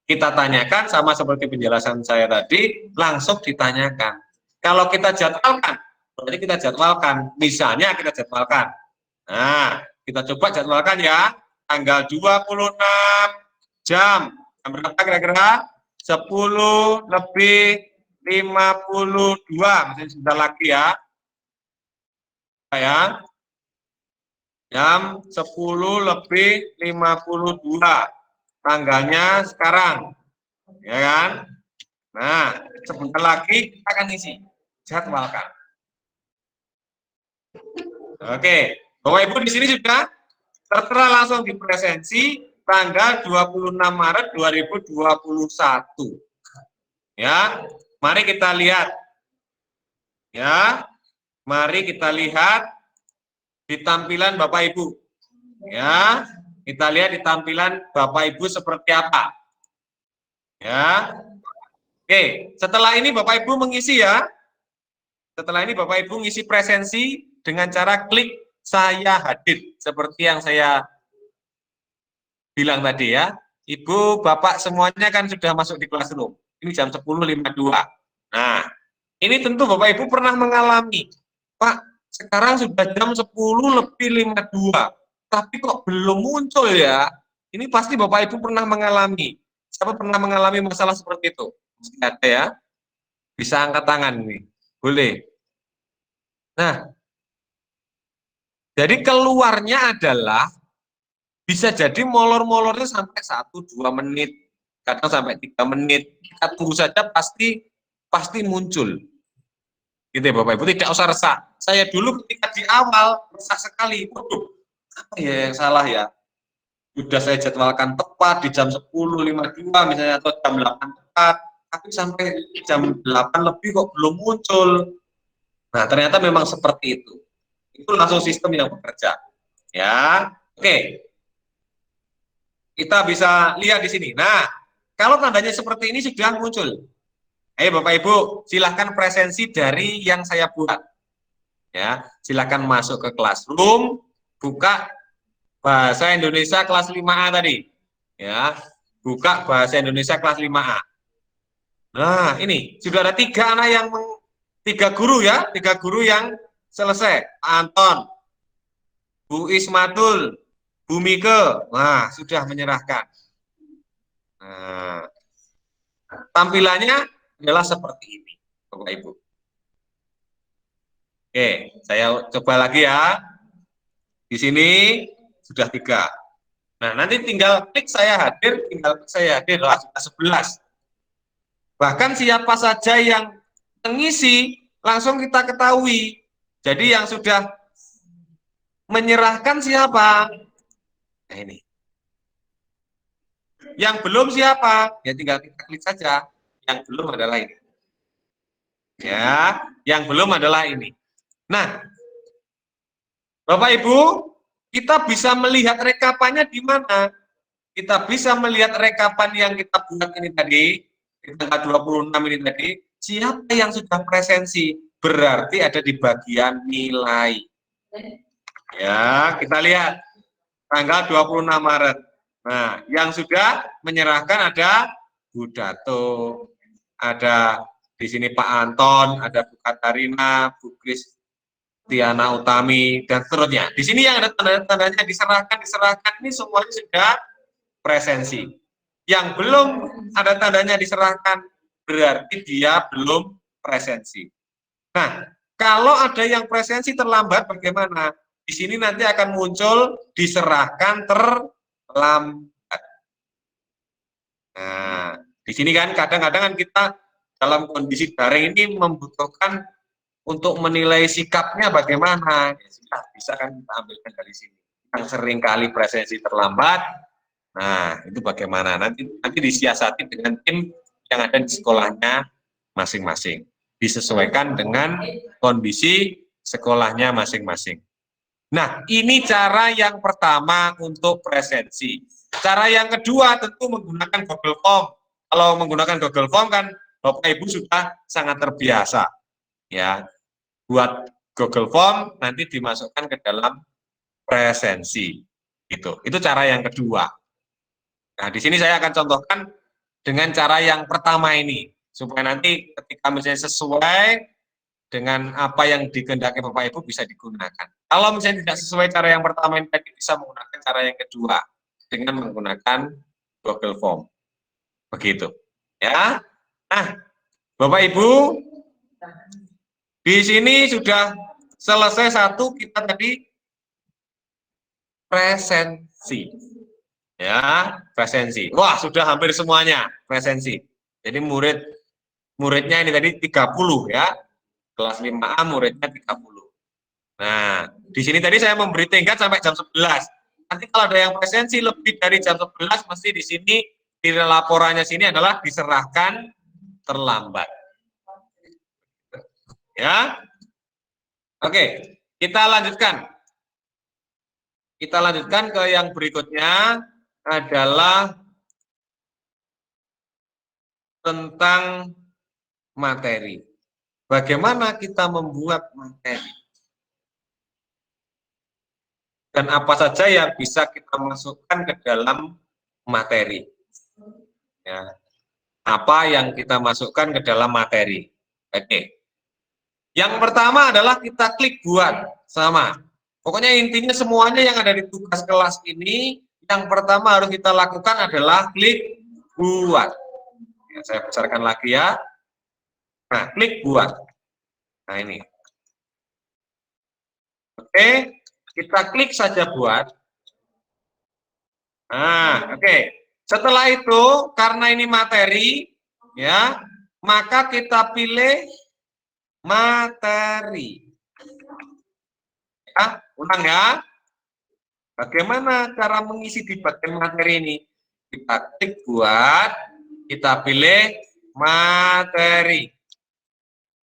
Kita tanyakan sama seperti penjelasan saya tadi, langsung ditanyakan. Kalau kita jadwalkan, berarti kita jadwalkan. Misalnya kita jadwalkan. Nah, kita coba jadwalkan ya, tanggal 26 jam berapa kira-kira? 10 lebih 52, misalnya sebentar lagi ya. Jam 10 lebih 52, tanggalnya sekarang, ya kan? Nah, sebentar lagi kita akan isi, jadwalkan. Oke. Bapak Ibu di sini sudah tertera langsung di presensi tanggal 26 Maret 2021. Ya, mari kita lihat. Ya, mari kita lihat di tampilan Bapak Ibu. Ya, kita lihat di tampilan Bapak Ibu seperti apa. Ya. Oke, setelah ini Bapak Ibu mengisi ya. Setelah ini Bapak Ibu ngisi presensi dengan cara klik saya hadir, seperti yang saya bilang tadi ya. Ibu, Bapak semuanya kan sudah masuk di Classroom. Ini jam 10.52. Nah, ini tentu Bapak Ibu pernah mengalami. Pak, sekarang sudah jam 10 lebih 52. Tapi kok belum muncul ya? Ini pasti Bapak Ibu pernah mengalami. Siapa pernah mengalami masalah seperti itu? Masih ada ya? Bisa angkat tangan nih. Boleh. Nah, jadi keluarnya adalah bisa jadi molor-molornya sampai 1-2 menit, kadang sampai 3 menit. Kita tunggu saja pasti muncul. Gitu ya Bapak Ibu, tidak usah resah. Saya dulu ketika di awal resah sekali. Waduh, apa ya yang salah ya? Sudah saya jadwalkan tepat di jam 10.52 misalnya atau jam 8 tepat, tapi sampai jam 8 lebih kok belum muncul. Nah, ternyata memang seperti itu. Itu langsung sistem yang bekerja. Ya, oke. Kita bisa lihat di sini. Nah, kalau tandanya seperti ini sudah muncul. Ayo Bapak Ibu, silahkan presensi dari yang saya buat. Ya, silahkan masuk ke Classroom, buka Bahasa Indonesia kelas 5A tadi. Ya, buka Bahasa Indonesia kelas 5A. Nah, ini sudah ada 3 anak yang 3 guru ya, 3 guru yang selesai. Pak Anton, Bu Ismatul, Bu Mike, nah sudah menyerahkan. Nah, tampilannya adalah seperti ini, Bapak Ibu. Oke, saya coba lagi ya. Di sini sudah 3. Nah, nanti tinggal klik saya hadir, lah, sudah 11. Bahkan siapa saja yang mengisi, langsung kita ketahui. Jadi yang sudah menyerahkan siapa? Nah, ini. Yang belum siapa? Ya tinggal kita klik saja. Yang belum adalah ini. Ya, yang belum adalah ini. Nah, Bapak Ibu, kita bisa melihat rekapannya di mana? Kita bisa melihat rekapan yang kita buat ini tadi, di tanggal 26 ini tadi, siapa yang sudah presensi? Berarti ada di bagian nilai. Ya, kita lihat tanggal 26 Maret. Nah, yang sudah menyerahkan ada Bu Dato, ada di sini Pak Anton, ada Bu Katarina, Bu Kristiana Utami, dan seterusnya. Di sini yang ada tanda-tandanya diserahkan ini semuanya sudah presensi. Yang belum ada tandanya diserahkan, berarti dia belum presensi. Nah, kalau ada yang presensi terlambat, bagaimana? Di sini nanti akan muncul diserahkan terlambat. Nah, di sini kan kadang-kadang kan kita dalam kondisi daring ini membutuhkan untuk menilai sikapnya bagaimana. Ya, sudah bisa kan kita ambilkan dari sini. Yang sering kali presensi terlambat, nah itu bagaimana? Nanti disiasati dengan tim yang ada di sekolahnya masing-masing. Disesuaikan dengan kondisi sekolahnya masing-masing. Nah, ini cara yang pertama untuk presensi. Cara yang kedua tentu menggunakan Google Form. Kalau menggunakan Google Form kan Bapak Ibu sudah sangat terbiasa. Ya, buat Google Form nanti dimasukkan ke dalam presensi. Itu cara yang kedua. Nah, di sini saya akan contohkan dengan cara yang pertama ini, supaya nanti ketika misalnya sesuai dengan apa yang dikehendaki Bapak Ibu bisa digunakan. Kalau misalnya tidak sesuai cara yang pertama ini, bisa menggunakan cara yang kedua dengan menggunakan Google Form. Begitu. Ya. Nah, Bapak Ibu, di sini sudah selesai satu, kita tadi presensi. Ya, presensi. Wah, sudah hampir semuanya presensi. Jadi muridnya ini tadi 30 ya. Kelas 5A muridnya 30. Nah, di sini tadi saya memberi tenggat sampai jam 11. Nanti kalau ada yang presensi lebih dari jam 11, mesti di sini di laporannya sini adalah diserahkan terlambat. Ya. Oke, kita lanjutkan. Kita lanjutkan ke yang berikutnya adalah tentang materi. Bagaimana kita membuat materi? Dan apa saja yang bisa kita masukkan ke dalam materi? Ya. Apa yang kita masukkan ke dalam materi? Oke. Yang pertama adalah kita klik buat, sama. Pokoknya intinya semuanya yang ada di tugas kelas ini, yang pertama harus kita lakukan adalah klik buat. Ya, saya besarkan lagi ya. Nah, klik buat. Nah, ini. Oke, kita klik saja buat. Nah, oke. Setelah itu, karena ini materi, ya, maka kita pilih materi. Ya, ulang ya. Bagaimana cara mengisi di bagian materi ini? Kita klik buat, kita pilih materi.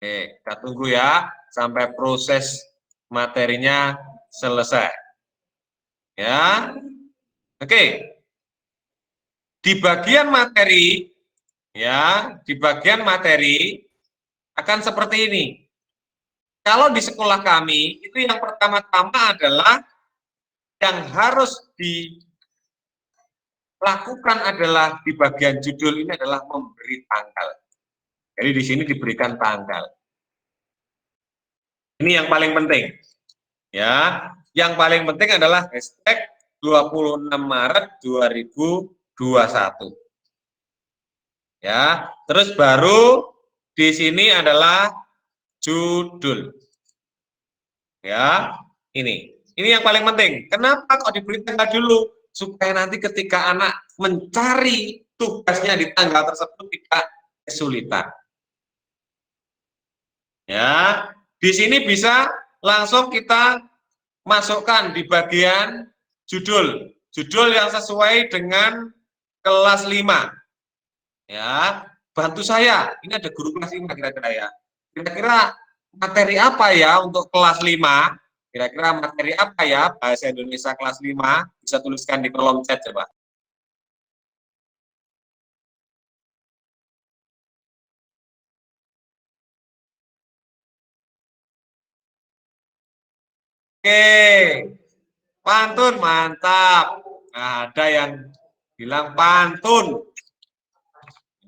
Oke, kita tunggu ya sampai proses materinya selesai. Ya. Oke. Di bagian materi ya, di bagian materi akan seperti ini. Kalau di sekolah kami itu yang pertama-tama adalah yang harus dilakukan adalah di bagian judul ini adalah memberi tanggal. Jadi di sini diberikan tanggal. Ini yang paling penting. Ya, yang paling penting adalah hashtag 26 Maret 2021. Ya, terus baru di sini adalah judul. Ya, ini yang paling penting. Kenapa kok diberi tanggal dulu? Supaya nanti ketika anak mencari tugasnya di tanggal tersebut tidak kesulitan. Ya, di sini bisa langsung kita masukkan di bagian judul. Judul yang sesuai dengan kelas 5. Ya, bantu saya. Ini ada guru kelas 5 kira-kira ya. Kira-kira materi apa ya untuk kelas 5? Kira-kira materi apa ya bahasa Indonesia kelas 5? Bisa tuliskan di kolom chat coba. Oke, pantun mantap. Nah, ada yang bilang pantun.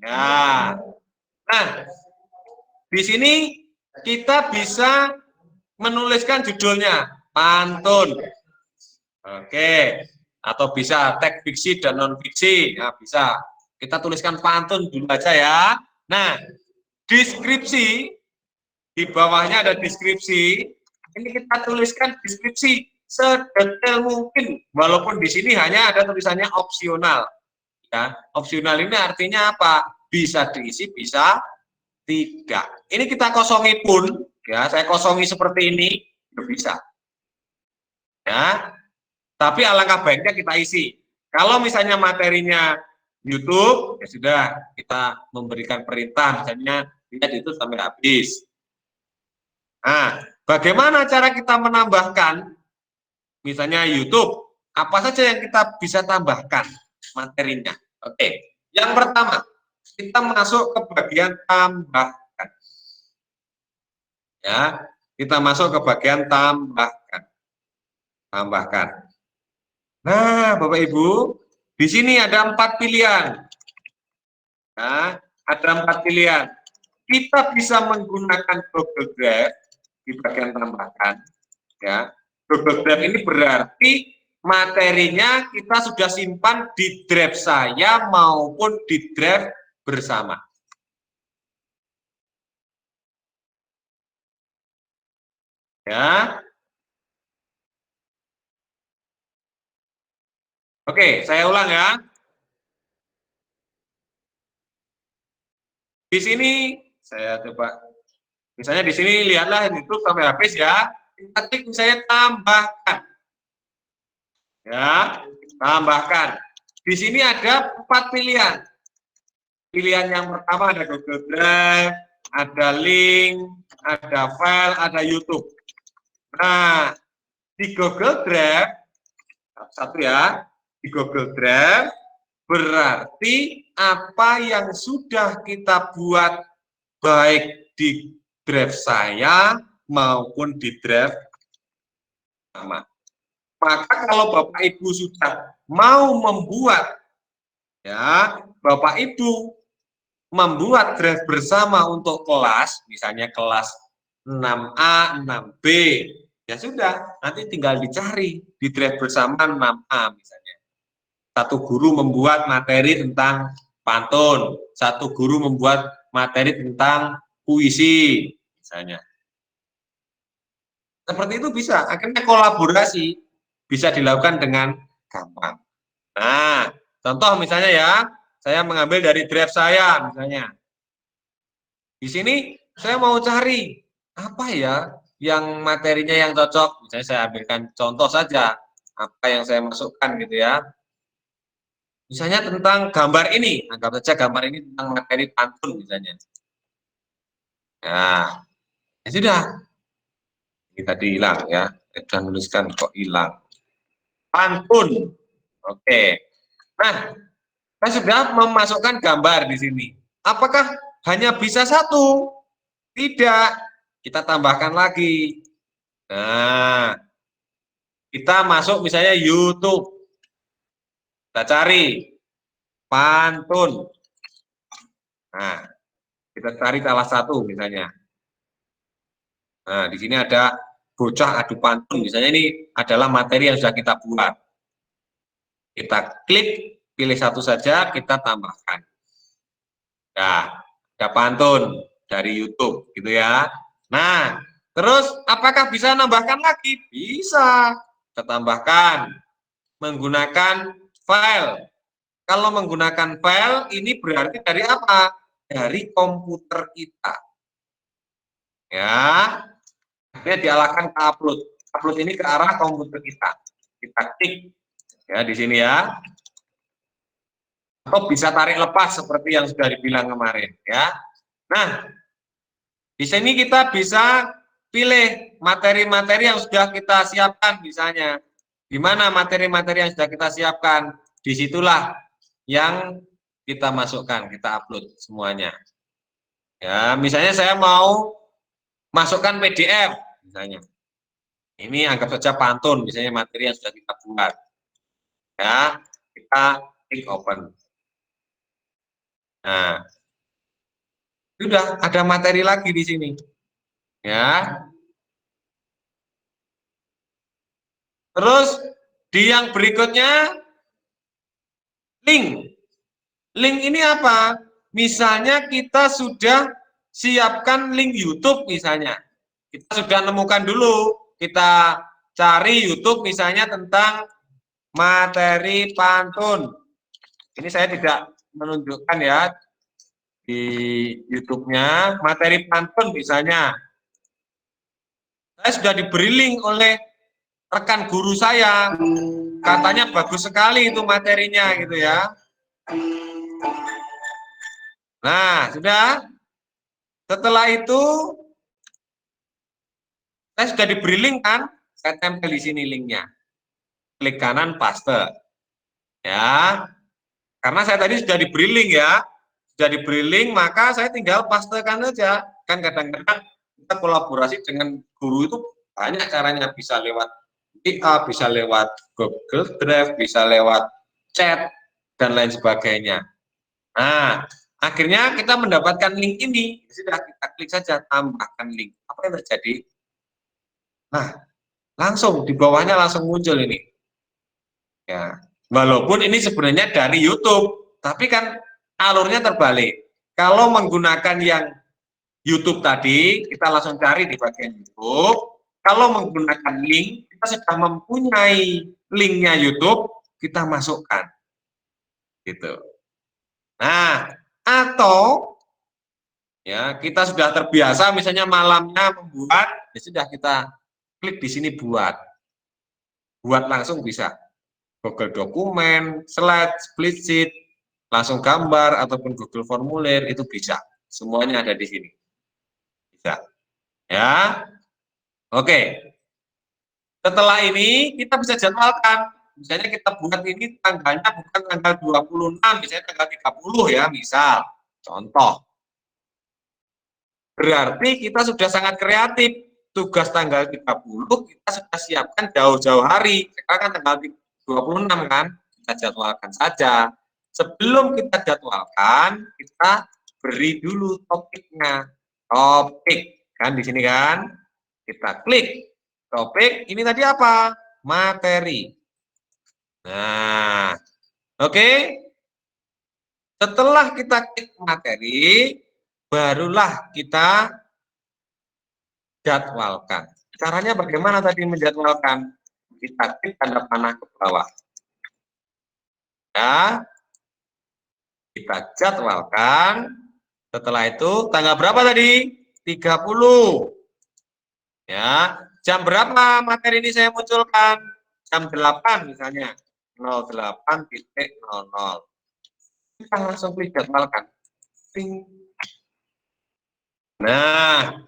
Ya. Nah, di sini kita bisa menuliskan judulnya pantun. Oke. Atau bisa teks fiksi dan non fiksi. Nah, bisa. Kita tuliskan pantun dulu aja ya. Nah, deskripsi di bawahnya ada deskripsi. Ini kita tuliskan deskripsi sedetail mungkin, walaupun di sini hanya ada tulisannya opsional. Ya, opsional ini artinya apa? Bisa diisi, bisa tidak. Ini kita kosongi pun, ya, saya kosongi seperti ini, bisa. Ya, tapi alangkah baiknya kita isi. Kalau misalnya materinya YouTube, ya sudah kita memberikan perintah, misalnya lihat itu sampai habis. Nah, bagaimana cara kita menambahkan, misalnya YouTube, apa saja yang kita bisa tambahkan materinya? Oke, yang pertama, kita masuk ke bagian tambahkan. Ya, kita masuk ke bagian tambahkan. Tambahkan. Nah, Bapak Ibu, di sini ada 4 pilihan. Nah, ada 4 pilihan. Kita bisa menggunakan Google Drive di bagian tambahkan. Ya, Google Drive ini berarti materinya kita sudah simpan di drive saya maupun di drive bersama. Ya. Oke, saya ulang ya. Di sini saya coba, misalnya di sini lihatlah itu sampai habis ya. Kita klik misalnya tambahkan. Ya, tambahkan. Di sini ada 4 pilihan. Pilihan yang pertama ada Google Drive, ada link, ada file, ada YouTube. Nah, di Google Drive, satu ya, di Google Drive berarti apa yang sudah kita buat baik di drive saya maupun di drive sama. Maka kalau Bapak Ibu sudah mau membuat, ya, Bapak Ibu membuat drive bersama untuk kelas, misalnya kelas 6A, 6B, ya sudah, nanti tinggal dicari di drive bersama 6A misalnya. Satu guru membuat materi tentang pantun, satu guru membuat materi tentang puisi, misalnya. Seperti itu bisa, akhirnya kolaborasi bisa dilakukan dengan gampang. Nah, contoh misalnya ya, saya mengambil dari drive saya misalnya. Di sini saya mau cari apa ya yang materinya yang cocok. Misalnya saya ambilkan contoh saja apa yang saya masukkan gitu ya. Misalnya tentang gambar ini, anggap saja gambar ini tentang materi pantun misalnya. Nah, ya sudah. Ini tadi hilang ya. Saya menuliskan kok hilang. Pantun. Oke. Nah, saya sudah memasukkan gambar di sini. Apakah hanya bisa satu? Tidak. Kita tambahkan lagi. Nah, kita masuk misalnya YouTube. Kita cari pantun. Nah, kita cari salah satu misalnya. Nah, di sini ada bocah adu pantun. Misalnya ini adalah materi yang sudah kita buat. Kita klik, pilih satu saja, kita tambahkan. Nah, ada pantun dari YouTube, gitu ya. Nah, terus apakah bisa nambahkan lagi? Bisa. Kita tambahkan menggunakan file. Kalau menggunakan file, ini berarti dari apa? Dari komputer kita. Ya, dia diarahkan ke upload. Upload ini ke arah komputer kita. Kita klik ya di sini ya. Atau bisa tarik lepas seperti yang sudah dibilang kemarin ya. Nah, di sini kita bisa pilih materi-materi yang sudah kita siapkan misalnya. Di mana materi-materi yang sudah kita siapkan? Disitulah yang kita masukkan, kita upload semuanya. Ya, misalnya saya mau masukkan PDF misalnya. Ini anggap saja pantun, misalnya materi yang sudah kita buat. Ya, kita klik open. Nah, sudah ada materi lagi di sini. Ya. Terus di yang berikutnya link. Link ini apa? Misalnya kita sudah siapkan link YouTube misalnya. Kita sudah nemukan dulu, kita cari YouTube misalnya tentang materi pantun. Ini saya tidak menunjukkan ya di YouTube-nya, materi pantun misalnya. Saya sudah diberi link oleh rekan guru saya, katanya bagus sekali itu materinya gitu ya. Nah, sudah. Setelah itu saya sudah diberi link kan, saya tempel di sini linknya. Klik kanan paste. Ya. Karena saya tadi sudah diberi link ya. Sudah diberi link, maka saya tinggal pastekan saja. Kan kadang-kadang kita kolaborasi dengan guru itu banyak caranya, bisa lewat WA, bisa lewat Google Drive, bisa lewat chat dan lain sebagainya. Nah, akhirnya kita mendapatkan link ini, sudah kita klik saja tambahkan link. Apa yang terjadi? Nah, langsung di bawahnya langsung muncul ini. Ya, walaupun ini sebenarnya dari YouTube, tapi kan alurnya terbalik. Kalau menggunakan yang YouTube tadi, kita langsung cari di bagian YouTube. Kalau menggunakan link, kita sudah mempunyai linknya YouTube, kita masukkan. Gitu. Nah, atau ya kita sudah terbiasa misalnya malamnya membuat, ya sudah kita klik di sini buat langsung bisa Google dokumen, slide, split sheet, langsung gambar ataupun Google formulir itu bisa, semuanya ada di sini bisa ya. Oke, setelah ini kita bisa jadwalkan, misalnya kita buat ini tanggalnya bukan tanggal 26, misalnya tanggal 30 ya, misal contoh. Berarti kita sudah sangat kreatif. Tugas tanggal 30 kita sudah siapkan jauh-jauh hari. Sekarang kan tanggal 26 kan, kita jadwalkan saja. Sebelum kita jadwalkan, kita beri dulu topiknya. Topik, kan di sini kan. Kita klik topik, ini tadi apa? Materi. Nah, oke. Setelah kita klik materi, barulah kita jadwalkan. Caranya bagaimana tadi menjadwalkan? Kita klik tanda panah ke bawah. Ya, kita jadwalkan. Setelah itu tanggal berapa tadi? 30. Ya, jam berapa materi ini saya munculkan? Jam 8 misalnya. 08.00. Kita langsung klik jadwalkan. Ting. Nah,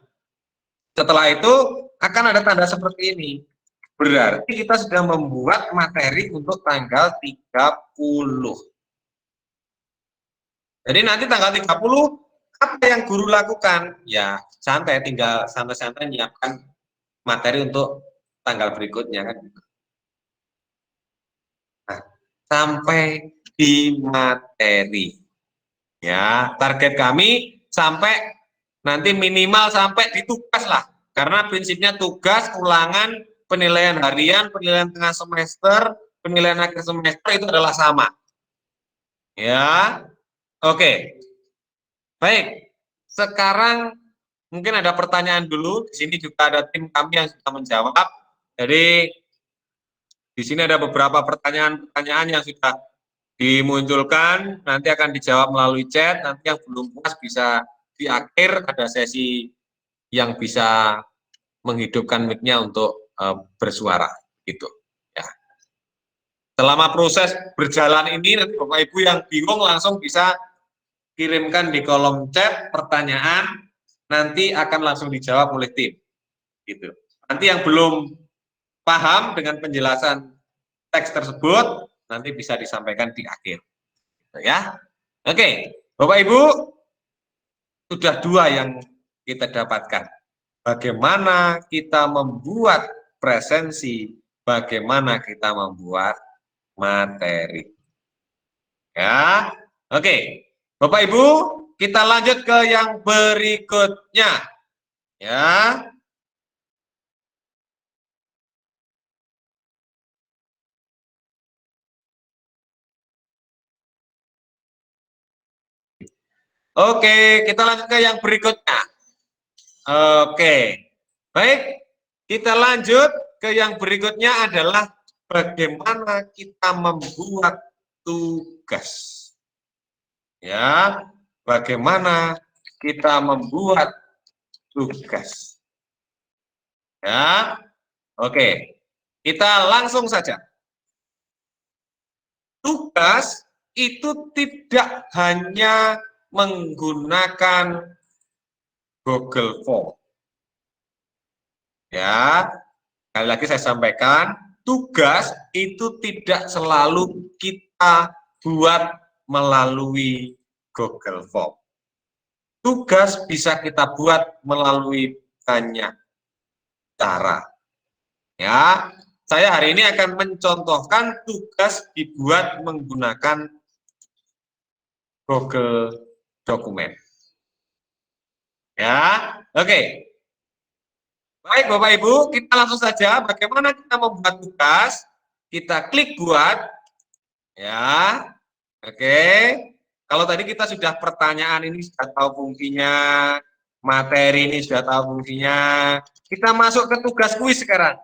setelah itu akan ada tanda seperti ini. Berarti kita sudah membuat materi untuk tanggal 30. Jadi nanti tanggal 30, apa yang guru lakukan? Ya, santai, tinggal santai-santai menyiapkan materi untuk tanggal berikutnya kan. Nah, sampai di materi. Ya, target kami sampai nanti minimal sampai di tugas lah. Karena prinsipnya tugas, ulangan, penilaian harian, penilaian tengah semester, penilaian akhir semester itu adalah sama. Ya, oke. Baik. Sekarang mungkin ada pertanyaan dulu. Di sini juga ada tim kami yang sudah menjawab. Jadi di sini ada beberapa pertanyaan-pertanyaan yang sudah dimunculkan, nanti akan dijawab melalui chat. Nanti yang belum puas bisa di akhir ada sesi yang bisa menghidupkan mic-nya untuk bersuara gitu ya. Selama proses berjalan ini nanti Bapak Ibu yang bingung langsung bisa kirimkan di kolom chat pertanyaan, nanti akan langsung dijawab oleh tim gitu. Nanti yang belum paham dengan penjelasan teks tersebut nanti bisa disampaikan di akhir ya. Oke, Bapak Ibu, sudah 2 yang kita dapatkan. Bagaimana kita membuat presensi, bagaimana kita membuat materi. Ya, oke. Bapak Ibu, kita lanjut ke yang berikutnya. Ya. Oke, kita lanjut ke yang berikutnya. Oke, baik, kita lanjut ke yang berikutnya adalah bagaimana kita membuat tugas. Ya, bagaimana kita membuat tugas. Ya, oke, kita langsung saja. Tugas itu tidak hanya menggunakan Google Form. Ya, sekali lagi saya sampaikan, tugas itu tidak selalu kita buat melalui Google Form. Tugas bisa kita buat melalui banyak cara. Ya, saya hari ini akan mencontohkan tugas dibuat menggunakan Google Dokumen. Ya, oke. Baik Bapak Ibu, kita langsung saja bagaimana kita membuat tugas. Kita klik buat. Ya, oke. Kalau tadi kita sudah pertanyaan ini sudah tahu fungsinya, materi ini sudah tahu fungsinya. Kita masuk ke tugas kuis sekarang.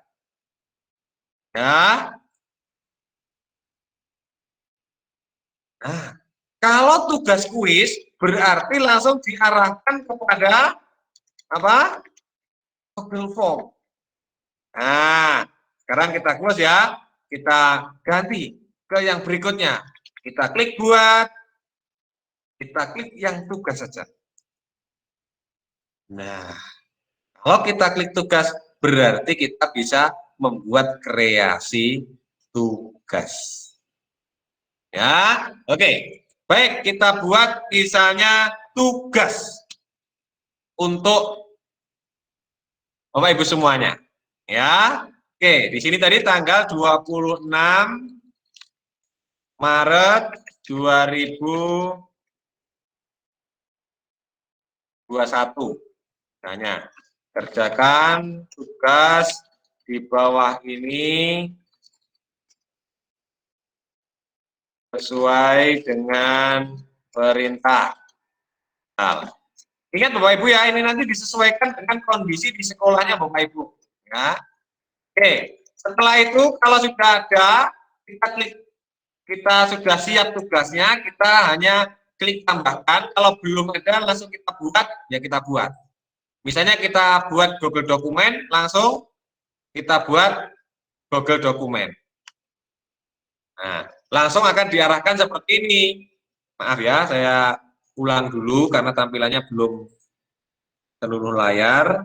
Ya. Nah, kalau tugas kuis berarti langsung diarahkan kepada apa? Google Form. Nah, sekarang kita close ya. Kita ganti ke yang berikutnya. Kita klik buat. Kita klik yang tugas saja. Nah, kalau kita klik tugas berarti kita bisa membuat kreasi tugas. Ya, oke. Baik, kita buat misalnya tugas untuk Bapak Ibu semuanya. Ya. Oke, di sini tadi tanggal 26 Maret 2021. Misalnya, kerjakan tugas di bawah ini sesuai dengan perintah. Nah, ingat Bapak Ibu ya, ini nanti disesuaikan dengan kondisi di sekolahnya Bapak Ibu. Ya. Oke, setelah itu kalau sudah ada, kita klik, kita sudah siap tugasnya, kita hanya klik tambahkan. Kalau belum ada, langsung kita buat, ya kita buat. Misalnya kita buat Google Dokumen, langsung kita buat Google Dokumen. Nah, langsung akan diarahkan seperti ini. Maaf ya, saya ulang dulu karena tampilannya belum seluruh layar.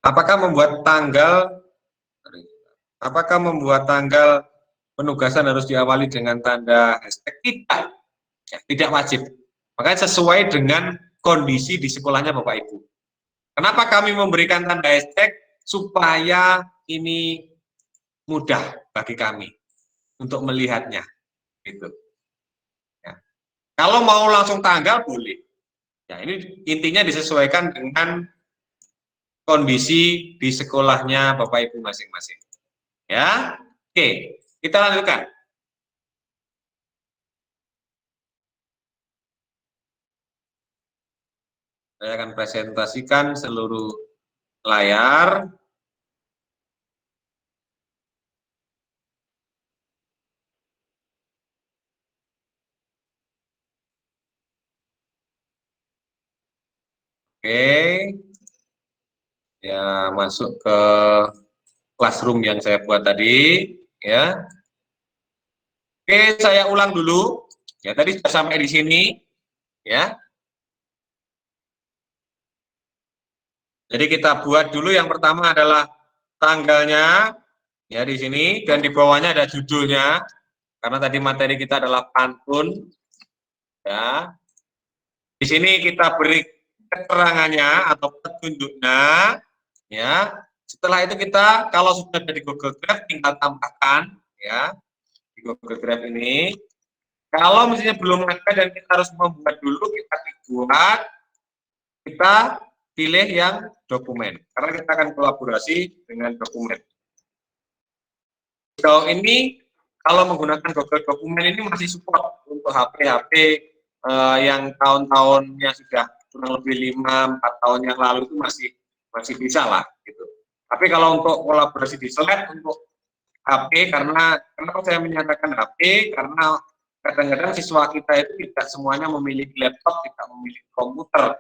Apakah membuat tanggal penugasan harus diawali dengan tanda hashtag? Tidak, ya, tidak wajib. Makanya sesuai dengan kondisi di sekolahnya Bapak Ibu. Kenapa kami memberikan tanda hashtag? Supaya ini mudah bagi kami untuk melihatnya. Gitu. Ya. Kalau mau langsung tanggal boleh. Ya, ini intinya disesuaikan dengan kondisi di sekolahnya Bapak Ibu masing-masing. Ya, oke, kita lanjutkan. Saya akan presentasikan seluruh layar. Oke, ya masuk ke classroom yang saya buat tadi, ya. Oke, saya ulang dulu. Ya, tadi sudah sampai di sini, ya. Jadi kita buat dulu yang pertama adalah tanggalnya, ya di sini, dan di bawahnya ada judulnya, karena tadi materi kita adalah pantun, ya. Di sini kita beri keterangannya atau petunjuknya, ya. Setelah itu kita kalau sudah ada di Google Drive tinggal tambahkan, ya, di Google Drive ini. Kalau misalnya belum ada dan kita harus membuat dulu, kita pilih yang dokumen, karena kita akan kolaborasi dengan dokumen. Sejauh ini kalau menggunakan Google Dokumen ini masih support untuk HP-HP yang tahun-tahunnya sudah kurang lebih 5-4 tahun yang lalu itu masih bisa lah gitu. Tapi kalau untuk kolaborasi di Slack untuk HP, kenapa saya menyatakan HP, karena kadang-kadang siswa kita itu tidak semuanya memiliki laptop, tidak memiliki komputer.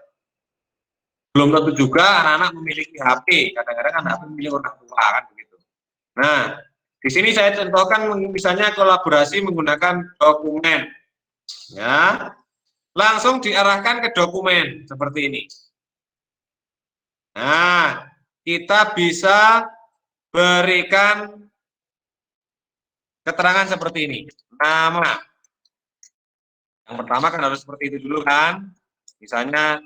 Belum tentu juga anak-anak memiliki HP, kadang-kadang kan HP memiliki orang tua kan begitu. Nah, di sini saya contohkan misalnya kolaborasi menggunakan dokumen, ya, langsung diarahkan ke dokumen seperti ini. Nah, kita bisa berikan keterangan seperti ini. Nama, yang pertama kan harus seperti itu dulu kan, misalnya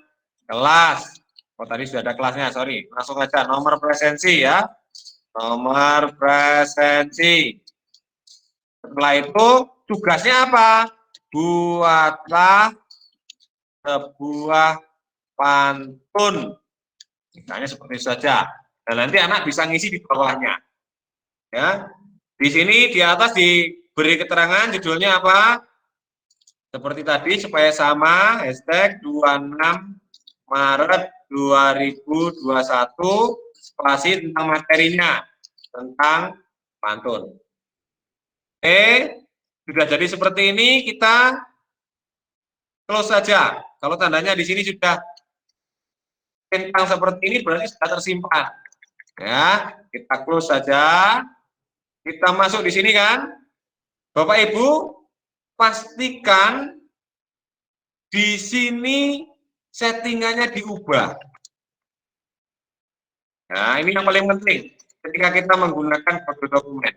kelas. Oh tadi sudah ada kelasnya, sorry. Langsung aja nomor presensi ya. Nomor presensi. Setelah itu tugasnya apa? Buatlah sebuah pantun. Misalnya seperti itu saja. Dan nanti anak bisa ngisi di bawahnya. Ya. Di sini di atas diberi keterangan judulnya apa? Seperti tadi supaya sama, hashtag 26 Maret 2021, spasi tentang materinya, tentang pantun. Oke, sudah jadi seperti ini, kita close saja. Kalau tandanya di sini sudah tentang seperti ini, berarti sudah tersimpan. Ya, kita close saja. Kita masuk di sini kan. Bapak Ibu, pastikan di sini settingannya diubah. Nah, ini yang paling penting ketika kita menggunakan Google Dokumen.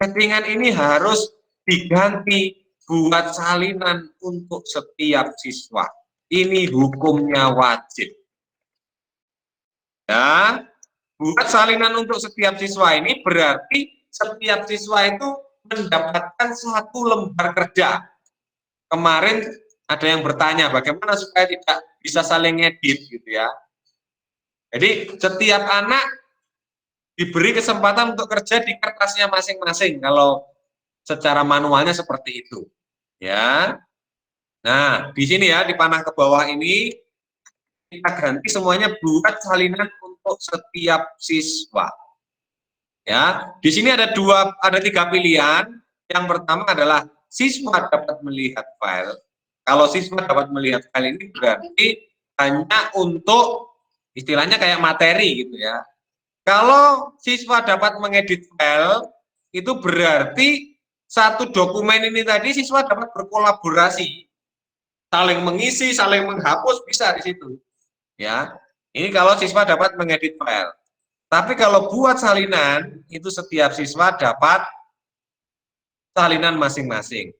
Settingan ini harus diganti buat salinan untuk setiap siswa. Ini hukumnya wajib. Ya, buat salinan untuk setiap siswa ini berarti setiap siswa itu mendapatkan satu lembar kerja. Kemarin ada yang bertanya bagaimana supaya tidak bisa saling ngedit gitu ya. Jadi setiap anak diberi kesempatan untuk kerja di kertasnya masing-masing kalau secara manualnya seperti itu. Ya. Nah, di sini ya di panah ke bawah ini kita ganti semuanya buat salinan untuk setiap siswa. Ya, di sini ada tiga pilihan. Yang pertama adalah siswa dapat melihat file. Kalau siswa dapat melihat file ini berarti hanya untuk istilahnya kayak materi gitu ya. Kalau siswa dapat mengedit file, itu berarti satu dokumen ini tadi siswa dapat berkolaborasi, saling mengisi, saling menghapus, bisa di situ. Ya, ini kalau siswa dapat mengedit file. Tapi kalau buat salinan, itu setiap siswa dapat salinan masing-masing.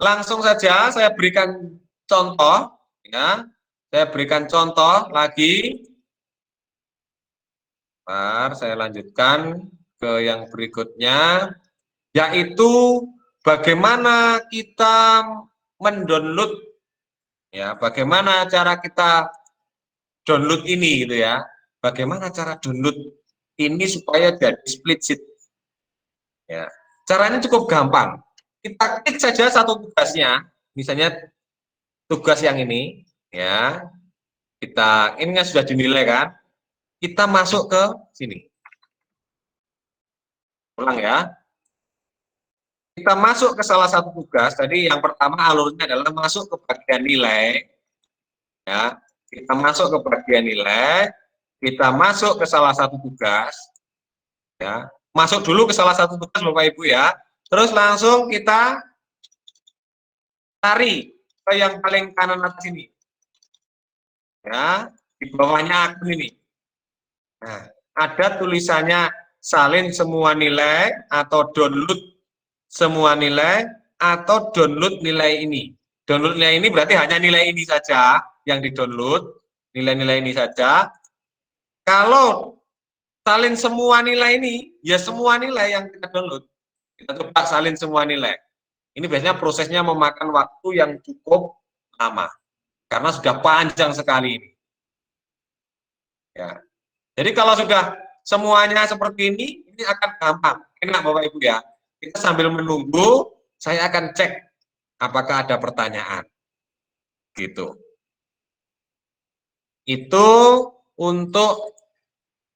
Langsung saja saya berikan contoh, ya. Saya berikan contoh lagi. Saya lanjutkan ke yang berikutnya, yaitu bagaimana kita mendownload, ya, bagaimana cara kita download ini, gitu ya. Bagaimana cara download ini supaya jadi split sheet. Ya, caranya cukup gampang. Kita klik saja satu tugasnya, misalnya tugas yang ini, ya. Ini kan sudah dinilai kan? Kita masuk ke sini. Ulang ya. Kita masuk ke salah satu tugas. Tadi yang pertama alurnya adalah masuk ke bagian nilai. Ya, kita masuk ke bagian nilai. Kita masuk ke salah satu tugas. Ya, masuk dulu ke salah satu tugas Bapak Ibu ya. Terus langsung kita tarik ke yang paling kanan atas ini. Ya, di bawahnya akun ini. Nah, ada tulisannya salin semua nilai atau download semua nilai atau download nilai ini. Download nilai ini berarti hanya nilai ini saja yang di-download, nilai-nilai ini saja. Kalau salin semua nilai ini, ya semua nilai yang kita download. Kita coba salin semua nilai. Ini biasanya prosesnya memakan waktu yang cukup lama, karena sudah panjang sekali ini. Ya. Jadi kalau sudah semuanya seperti ini akan gampang. Enak Bapak Ibu ya. Kita sambil menunggu, saya akan cek apakah ada pertanyaan. Gitu. Itu untuk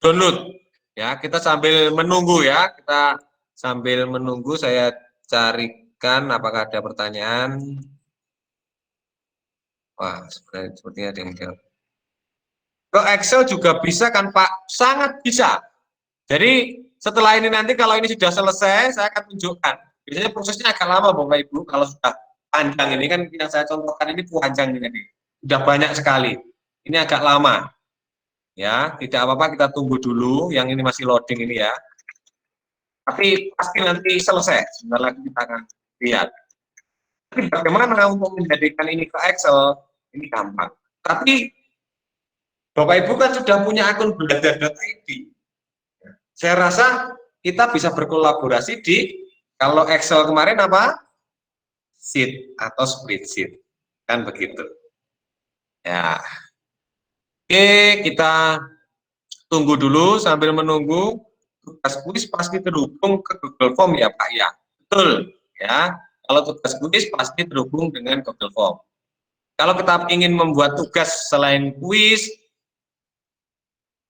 download. Ya, kita sambil menunggu ya. Kita sambil menunggu, saya carikan apakah ada pertanyaan. Wah, sepertinya ada yang jawab. Ke Excel juga bisa kan Pak? Sangat bisa. Jadi setelah ini nanti kalau ini sudah selesai, saya akan tunjukkan. Biasanya prosesnya agak lama Bapak Ibu, kalau sudah panjang ini kan yang saya contohkan ini panjang ini. Sudah banyak sekali. Ini agak lama. Ya, tidak apa-apa kita tunggu dulu, yang ini masih loading ini ya. Tapi pasti nanti selesai, sebentar lagi kita akan lihat. Tapi bagaimana untuk menjadikan ini ke Excel? Ini gampang. Tapi Bapak Ibu kan sudah punya akun belajar.id. Saya rasa kita bisa berkolaborasi di, kalau Excel kemarin apa? Sheet atau spreadsheet. Kan begitu. Ya. Oke, kita tunggu dulu sambil menunggu. Tugas kuis pasti terhubung ke Google Form ya Pak ya. Betul ya. Kalau tugas kuis pasti terhubung dengan Google Form. Kalau kita ingin membuat tugas selain kuis,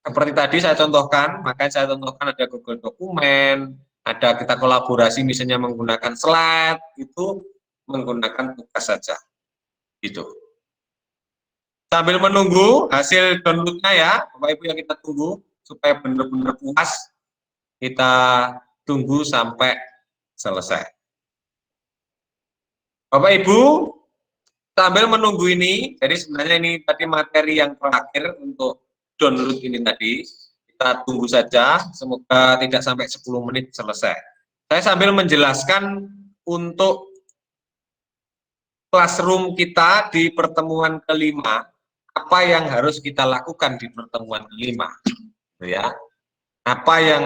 seperti tadi saya contohkan, makanya saya contohkan ada Google Dokumen, ada kita kolaborasi misalnya menggunakan slide, itu menggunakan tugas saja. Gitu. Sambil menunggu hasil downloadnya ya, Bapak Ibu yang kita tunggu, supaya benar-benar puas, kita tunggu sampai selesai. Bapak Ibu, sambil menunggu ini, jadi sebenarnya ini tadi materi yang terakhir untuk download ini tadi, kita tunggu saja, semoga tidak sampai 10 menit selesai. Saya sambil menjelaskan untuk classroom kita di pertemuan kelima, apa yang harus kita lakukan di pertemuan kelima, ya. Apa yang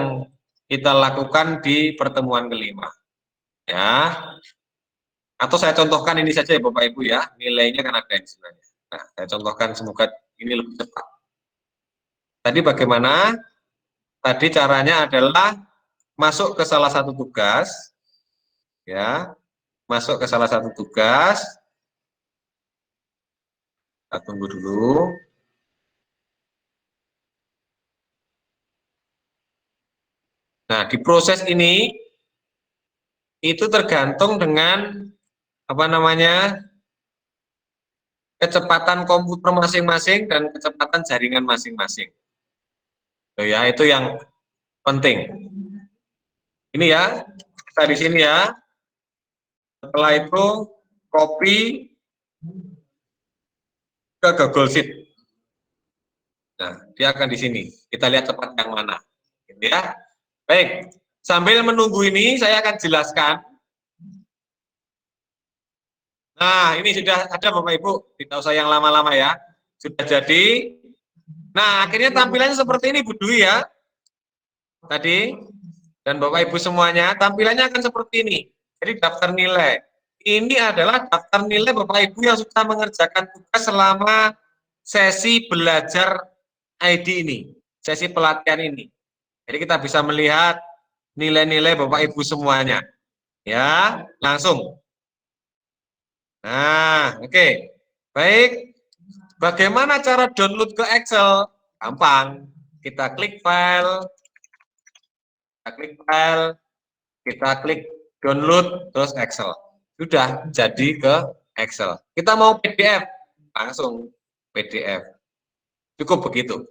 kita lakukan di pertemuan kelima, ya. Atau saya contohkan ini saja ya Bapak Ibu ya, nilainya kan ada di sebenarnya. Nah, saya contohkan semoga ini lebih cepat. Tadi bagaimana? Tadi caranya adalah masuk ke salah satu tugas, ya, masuk ke salah satu tugas. Kita tunggu dulu. Nah, di proses ini itu tergantung dengan apa namanya, kecepatan komputer masing-masing dan kecepatan jaringan masing-masing. Ya, itu yang penting. Ini ya, kita di sini ya. Setelah itu copy ke Google Sheet. Nah, dia akan di sini. Kita lihat tempat yang mana. Gitu ya. Baik, sambil menunggu ini saya akan jelaskan. Nah, ini sudah ada Bapak Ibu, tidak usah yang lama-lama ya. Sudah jadi. Nah, akhirnya tampilannya seperti ini Bu Dwi ya. Tadi, dan Bapak Ibu semuanya, tampilannya akan seperti ini. Jadi daftar nilai. Ini adalah daftar nilai Bapak Ibu yang sudah mengerjakan tugas selama sesi belajar ID ini, sesi pelatihan ini. Jadi kita bisa melihat nilai-nilai Bapak Ibu semuanya. Ya, langsung. Nah, oke. Baik. Bagaimana cara download ke Excel? Gampang. Kita klik file, kita klik download, terus Excel. Sudah jadi ke Excel. Kita mau PDF, langsung PDF. Cukup begitu.